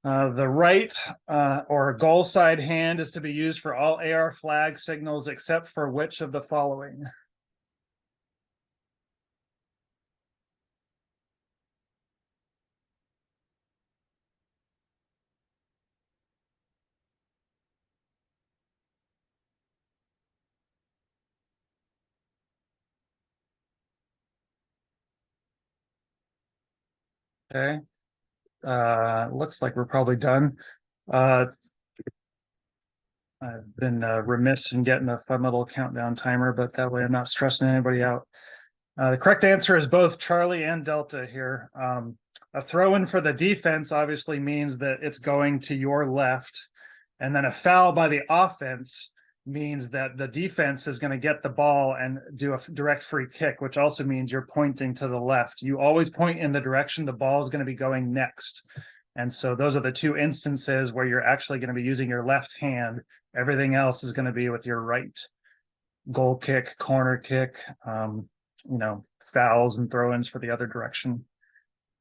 The right or goal side hand is to be used for all AR flag signals except for which of the following? Okay. Looks like we're probably done. I've been remiss in getting a fun little countdown timer, but that way I'm not stressing anybody out. The correct answer is both Charlie and Delta here. A throw in for the defense obviously means that it's going to your left, and then a foul by the offense means that the defense is going to get the ball and do a direct free kick, which also means you're pointing to the left. You always point in the direction the ball is going to be going next. And so those are the two instances where you're actually going to be using your left hand. Everything else is going to be with your right. Goal kick, corner kick, fouls and throw-ins for the other direction.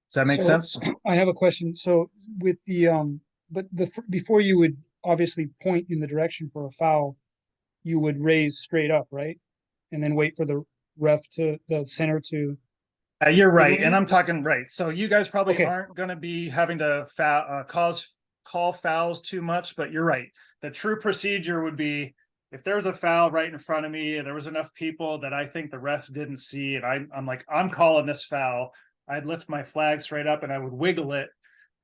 Does that make sense? I have a question. So with the before you would obviously point in the direction for a foul, you would raise straight up, right? And then wait for the the center to. You're right, and I'm talking right. So you guys probably Okay. aren't going to be having to call fouls too much, but you're right. The true procedure would be if there's a foul right in front of me and there was enough people that I think the ref didn't see, and I'm like, I'm calling this foul. I'd lift my flag straight up and I would wiggle it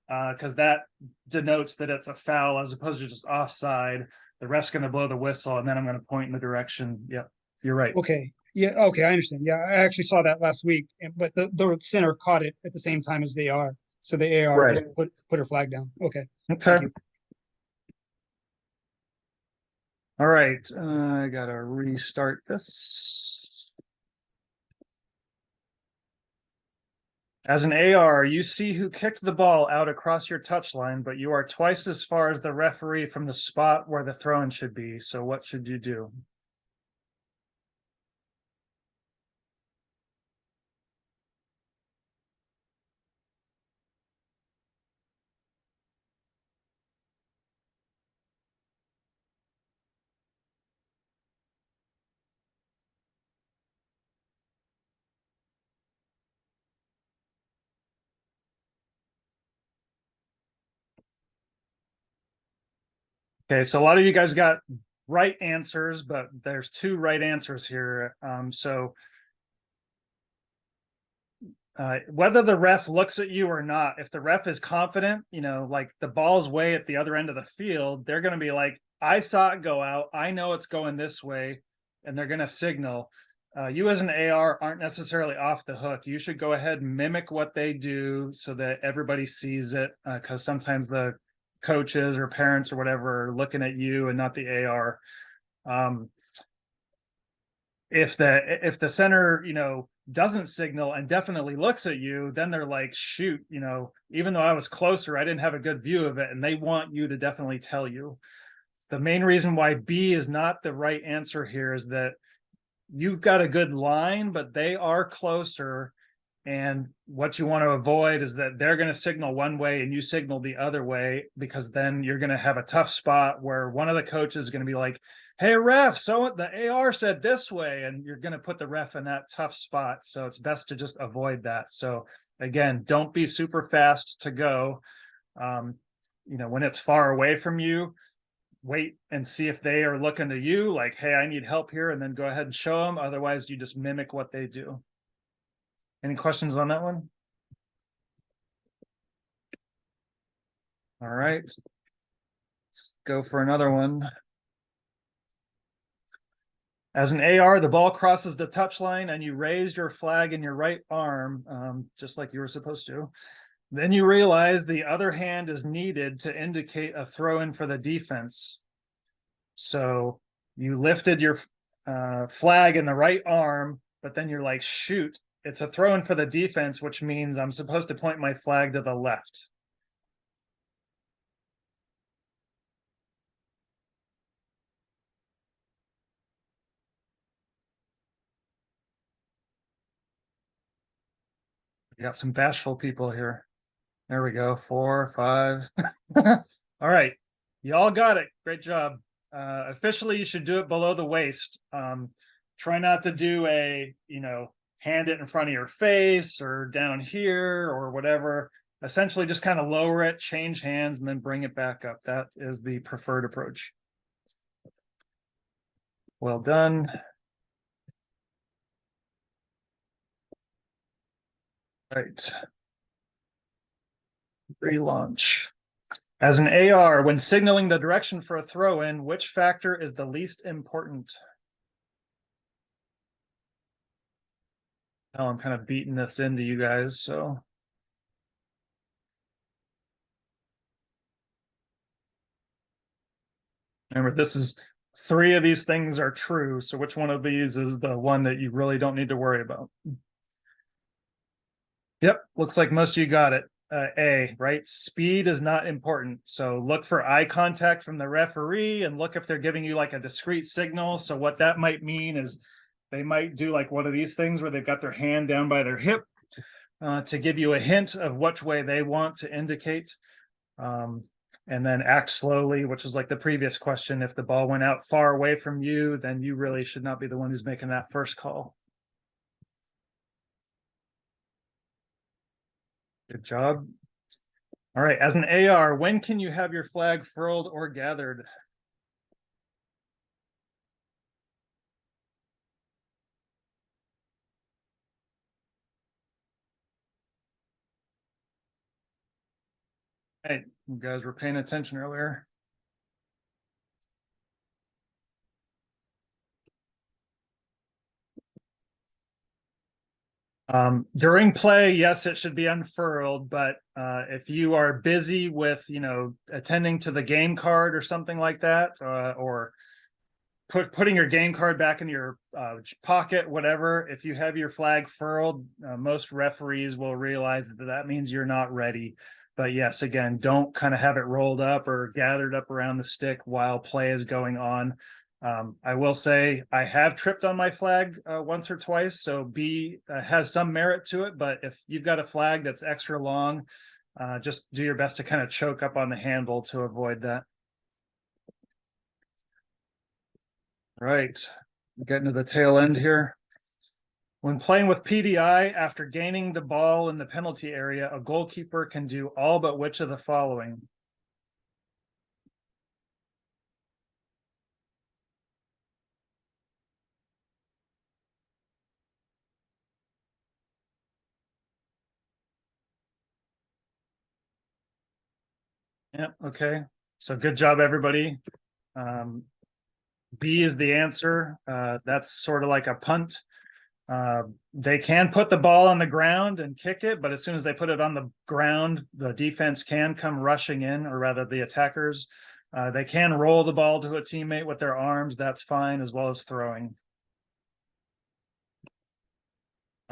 because that denotes that it's a foul as opposed to just offside. The ref's going to blow the whistle, and then I'm going to point in the direction. Yep, you're right. Okay. Yeah. Okay. I understand. Yeah. I actually saw that last week, but the center caught it at the same time as the AR. So the AR Right. just put her flag down. Okay. Okay. Thank you. All right. I got to restart this. As an AR, you see who kicked the ball out across your touchline, but you are twice as far as the referee from the spot where the throw-in should be. So what should you do? Okay, so a lot of you guys got right answers, but there's two right answers here. Whether the ref looks at you or not, if the ref is confident, like the ball's way at the other end of the field, they're going to be like, I saw it go out. I know it's going this way, and they're going to signal. You as an AR aren't necessarily off the hook. You should go ahead and mimic what they do so that everybody sees it, because sometimes the coaches or parents or whatever are looking at you and not the AR. If the center, doesn't signal and definitely looks at you, then they're like, shoot, even though I was closer, I didn't have a good view of it, and they want you to definitely tell you. The main reason why B is not the right answer here is that you've got a good line, but they are closer, And what you want to avoid is that they're going to signal one way and you signal the other way, because then you're going to have a tough spot where one of the coaches is going to be like, hey, ref, so the AR said this way, and you're going to put the ref in that tough spot. So it's best to just avoid that. So again, don't be super fast to go. When it's far away from you, wait and see if they are looking to you like, hey, I need help here, and then go ahead and show them. Otherwise, you just mimic what they do. Any questions on that one? All right. Let's go for another one. As an AR, the ball crosses the touchline and you raise your flag in your right arm, just like you were supposed to. Then you realize the other hand is needed to indicate a throw in for the defense. So you lifted your flag in the right arm, but then you're like, shoot, it's a throw in for the defense, which means I'm supposed to point my flag to the left. We got some bashful people here. There we go. 4, 5. All right. You all got it. Great job. Officially, you should do it below the waist. Try not to do a, hand it in front of your face or down here or whatever. Essentially, just kind of lower it, change hands, and then bring it back up. That is the preferred approach. Well done. Right. Relaunch. As an AR, when signaling the direction for a throw-in, which factor is the least important? Oh, I'm kind of beating this into you guys, so. Remember, this is 3 of these things are true, so which one of these is the one that you really don't need to worry about? Yep, looks like most of you got it. A, right? Speed is not important. So look for eye contact from the referee and look if they're giving you like a discrete signal. So what that might mean is they might do like one of these things where they've got their hand down by their hip to give you a hint of which way they want to indicate. And then act slowly, which is like the previous question. If the ball went out far away from you, then you really should not be the one who's making that first call. Good job. All right, as an AR, when can you have your flag furled or gathered? Hey, you guys were paying attention earlier. During play, yes, it should be unfurled, but if you are busy with, attending to the game card or something like that, or putting your game card back in your pocket, whatever, if you have your flag furled, most referees will realize that means you're not ready. But yes, again, don't kind of have it rolled up or gathered up around the stick while play is going on. I will say I have tripped on my flag once or twice, so B has some merit to it. But if you've got a flag that's extra long, just do your best to kind of choke up on the handle to avoid that. Right, getting to the tail end here. When playing with PDI, after gaining the ball in the penalty area, a goalkeeper can do all but which of the following? Yep, okay. So good job, everybody. B is the answer. That's sort of like a punt. They can put the ball on the ground and kick it, but as soon as they put it on the ground, the defense can come rushing in, or rather the attackers. They can roll the ball to a teammate with their arms. That's fine, as well as throwing.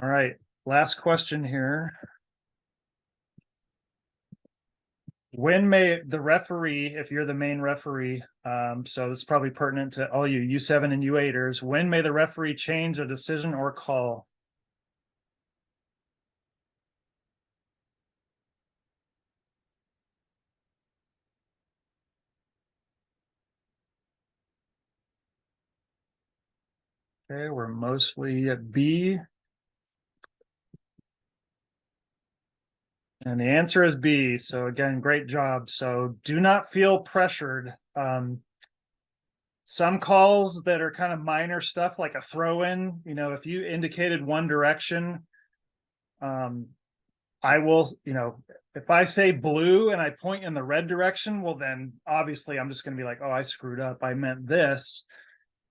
All right, last question here. When may the referee, if you're the main referee, so this is probably pertinent to all you U7 and U8ers, when may the referee change a decision or call? Okay, we're mostly at B. And the answer is B. So again, great job. So do not feel pressured. Some calls that are kind of minor stuff like a throw in, you know, if you indicated one direction, I will, you know, if I say blue and I point in the red direction, well, then obviously I'm just going to be like, oh, I screwed up. I meant this.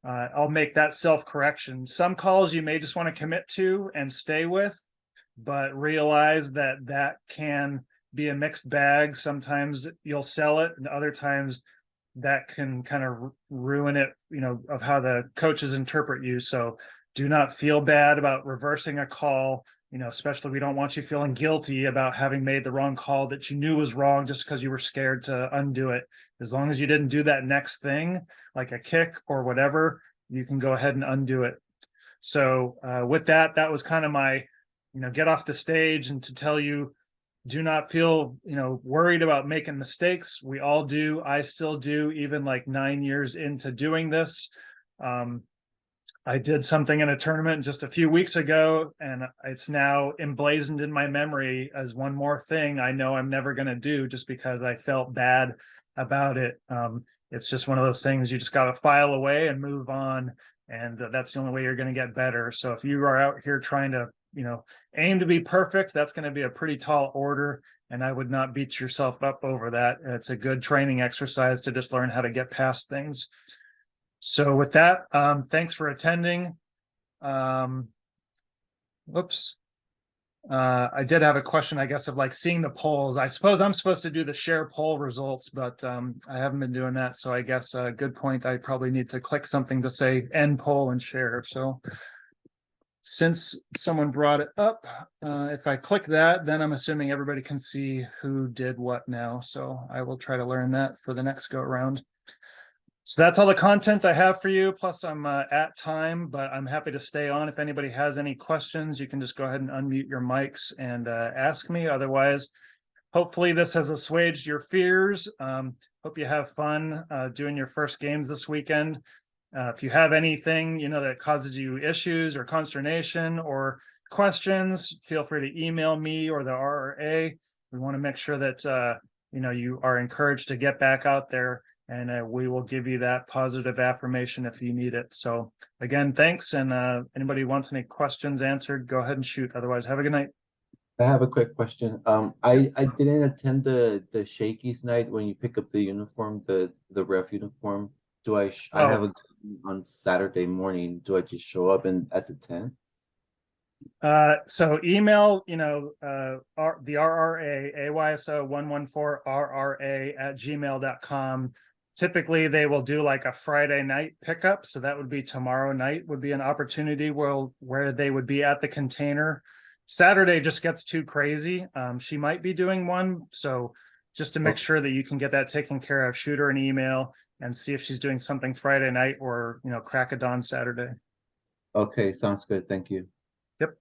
I'll make that self-correction. Some calls you may just want to commit to and stay with, but realize that that can be a mixed bag. Sometimes you'll sell it, and other times that can kind of ruin it, you know, of how the coaches interpret you. So do not feel bad about reversing a call, you know, especially we don't want you feeling guilty about having made the wrong call that you knew was wrong just because you were scared to undo it. As long as you didn't do that next thing, like a kick or whatever, you can go ahead and undo it. So with that, that was kind of my, you know, get off the stage and to tell you, do not feel, you know, worried about making mistakes. We all do. I still do, even like 9 years into doing this. I did something in a tournament just a few weeks ago, and it's now emblazoned in my memory as one more thing I know I'm never going to do just because I felt bad about it. It's just one of those things you just got to file away and move on. And that's the only way you're going to get better. So if you are out here trying to, you know, aim to be perfect, that's going to be a pretty tall order. And I would not beat yourself up over that. It's a good training exercise to just learn how to get past things. So with that, thanks for attending. Whoops. I did have a question, I guess, of like seeing the polls. I suppose I'm supposed to do the share poll results, but I haven't been doing that. So I guess a good point. I probably need to click something to say end poll and share. So since someone brought it up, if I click that, then I'm assuming everybody can see who did what now. So I will try to learn that for the next go around. So that's all the content I have for you. Plus I'm at time, but I'm happy to stay on. If anybody has any questions, you can just go ahead and unmute your mics and ask me. Otherwise, hopefully this has assuaged your fears. Hope you have fun doing your first games this weekend. If you have anything, you know, that causes you issues or consternation or questions, feel free to email me or the RRA. We want to make sure that, you know, you are encouraged to get back out there, and we will give you that positive affirmation if you need it. So again, thanks. And anybody who wants any questions answered, go ahead and shoot. Otherwise, have a good night. I have a quick question. I didn't attend the Shakey's night when you pick up the uniform, the ref uniform. I have a game on Saturday morning. Do I just show up at the 10? So email, you know, the RRA, AYSO114RRA@gmail.com. Typically they will do like a Friday night pickup. So that would be tomorrow night would be an opportunity where they would be at the container. Saturday just gets too crazy. She might be doing one. So just to make sure that you can get that taken care of, shoot her an email and see if she's doing something Friday night or, you know, crack of dawn Saturday. Okay, sounds good. Thank you. Yep.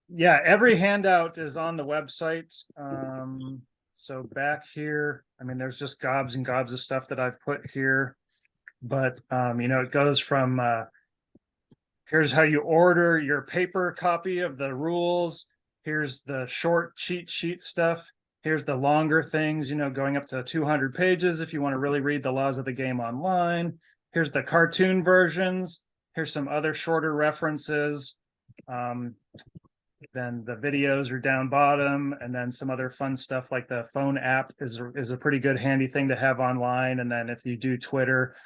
Yeah, every handout is on the website. So back here, I mean, there's just gobs and gobs of stuff that I've put here, but you know, it goes from here's how you order your paper copy of the rules. Here's the short cheat sheet stuff. Here's the longer things, you know, going up to 200 pages if you want to really read the laws of the game online. Here's the cartoon versions. Here's some other shorter references. Then the videos are down bottom, and then some other fun stuff like the phone app is a pretty good handy thing to have online. And then if you do Twitter,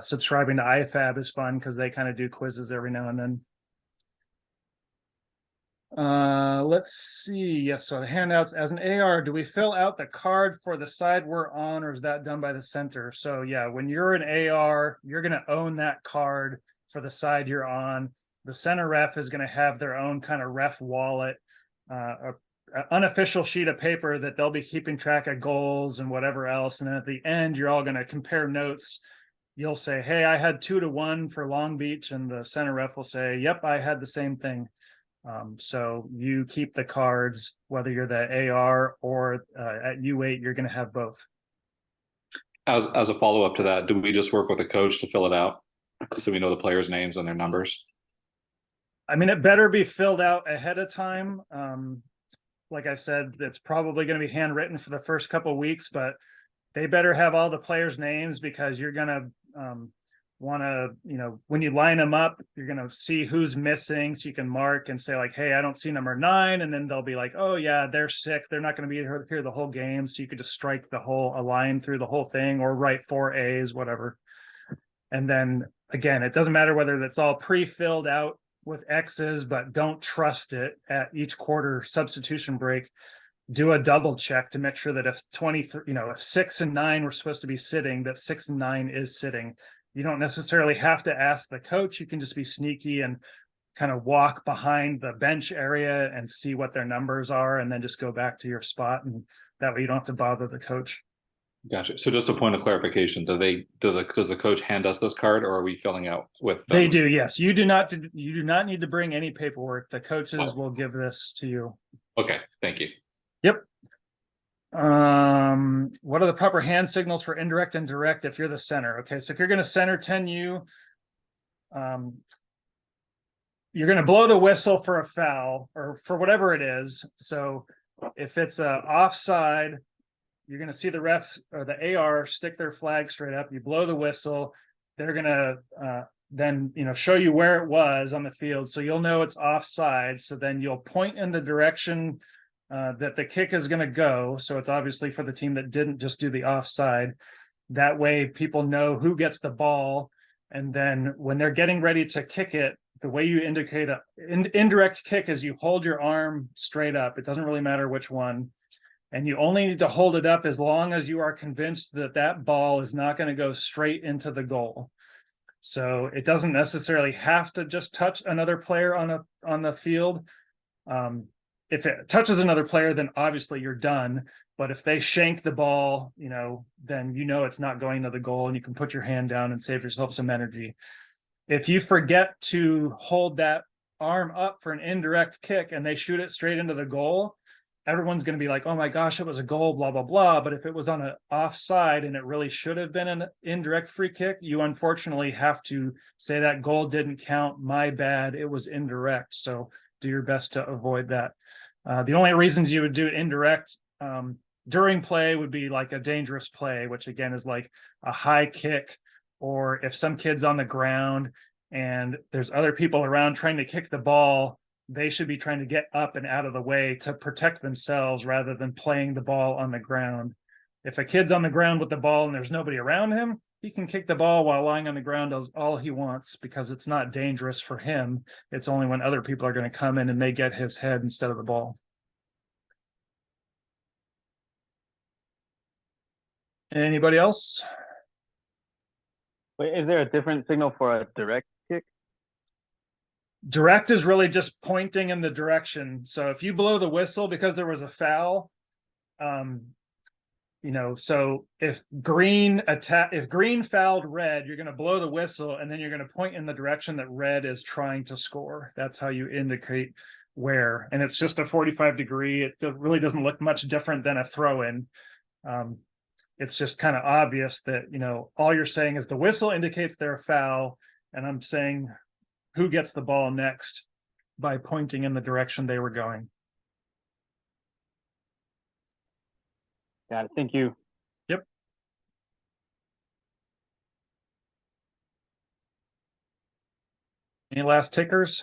subscribing to IFAB is fun because they kind of do quizzes every now and then. Let's see. Yes, so the handouts as an AR, do we fill out the card for the side we're on, or is that done by the center? So yeah, when you're an AR, you're going to own that card for the side you're on. The center ref is going to have their own kind of ref wallet, an unofficial sheet of paper that they'll be keeping track of goals and whatever else. And then at the end, you're all going to compare notes. You'll say, hey, I had 2-1 for Long Beach. And the center ref will say, yep, I had the same thing. So you keep the cards, whether you're the AR or at U8, you're going to have both. As a follow-up to that, do we just work with a coach to fill it out? So we know the players' names and their numbers? I mean, it better be filled out ahead of time. Like I said, it's probably going to be handwritten for the first couple of weeks, but they better have all the players' names because you're going to want to, when you line them up, you're going to see who's missing, so you can mark and say like, hey, I don't see number 9. And then they'll be like, oh yeah, they're sick, they're not going to be here the whole game. So you could just strike a line through the whole thing, or write 4 A's, whatever. And then again, it doesn't matter whether that's all pre-filled out with X's, but don't trust it at each quarter substitution break. Do a double check to make sure that if if 6 and 9 were supposed to be sitting, that 6 and 9 is sitting. You don't necessarily have to ask the coach. You can just be sneaky and kind of walk behind the bench area and see what their numbers are, and then just go back to your spot. And that way you don't have to bother the coach. Gotcha. So just a point of clarification, does the coach hand us this card, or are we filling out with them? They do, yes. You do not need to bring any paperwork. The coaches will give this to you. Okay, thank you. Yep. What are the proper hand signals for indirect and direct if you're the center? Okay, so if you're going to center 10U, you're going to blow the whistle for a foul or for whatever it is. So if it's a offside, you're going to see the ref or the AR stick their flag straight up. You blow the whistle. They're going to then show you where it was on the field, so you'll know it's offside. So then you'll point in the direction that the kick is going to go. So it's obviously for the team that didn't just do the offside. That way people know who gets the ball. And then when they're getting ready to kick it, the way you indicate an indirect kick is you hold your arm straight up. It doesn't really matter which one. And you only need to hold it up as long as you are convinced that that ball is not going to go straight into the goal. So it doesn't necessarily have to just touch another player on the field. If it touches another player, then obviously you're done. But if they shank the ball, then it's not going to the goal, and you can put your hand down and save yourself some energy. If you forget to hold that arm up for an indirect kick and they shoot it straight into the goal, everyone's going to be like, oh my gosh, it was a goal, blah, blah, blah. But if it was on an offside and it really should have been an indirect free kick, you unfortunately have to say that goal didn't count. My bad. It was indirect. So do your best to avoid that. The only reasons you would do it indirect during play would be like a dangerous play, which again is like a high kick, or if some kid's on the ground and there's other people around trying to kick the ball, they should be trying to get up and out of the way to protect themselves rather than playing the ball on the ground. If a kid's on the ground with the ball and there's nobody around him, he can kick the ball while lying on the ground all he wants, because it's not dangerous for him. It's only when other people are going to come in and they get his head instead of the ball. Anybody else? Wait, is there a different signal for a direct kick? Direct is really just pointing in the direction. So if you blow the whistle because there was a foul, so if green fouled red, you're going to blow the whistle and then you're going to point in the direction that red is trying to score. That's how you indicate where. And it's just a 45 degree. It really doesn't look much different than a throw in. It's just kind of obvious that, all you're saying is the whistle indicates they're a foul, and I'm saying who gets the ball next by pointing in the direction they were going. Got it. Thank you. Yep. Any last tickers?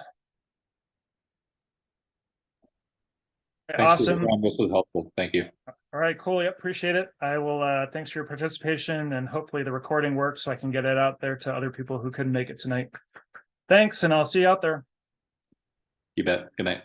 Thanks Awesome. This was helpful. Thank you. All right, cool. Yep, appreciate it. I will thanks for your participation, and hopefully the recording works so I can get it out there to other people who couldn't make it tonight. Thanks, and I'll see you out there. You bet. Good night.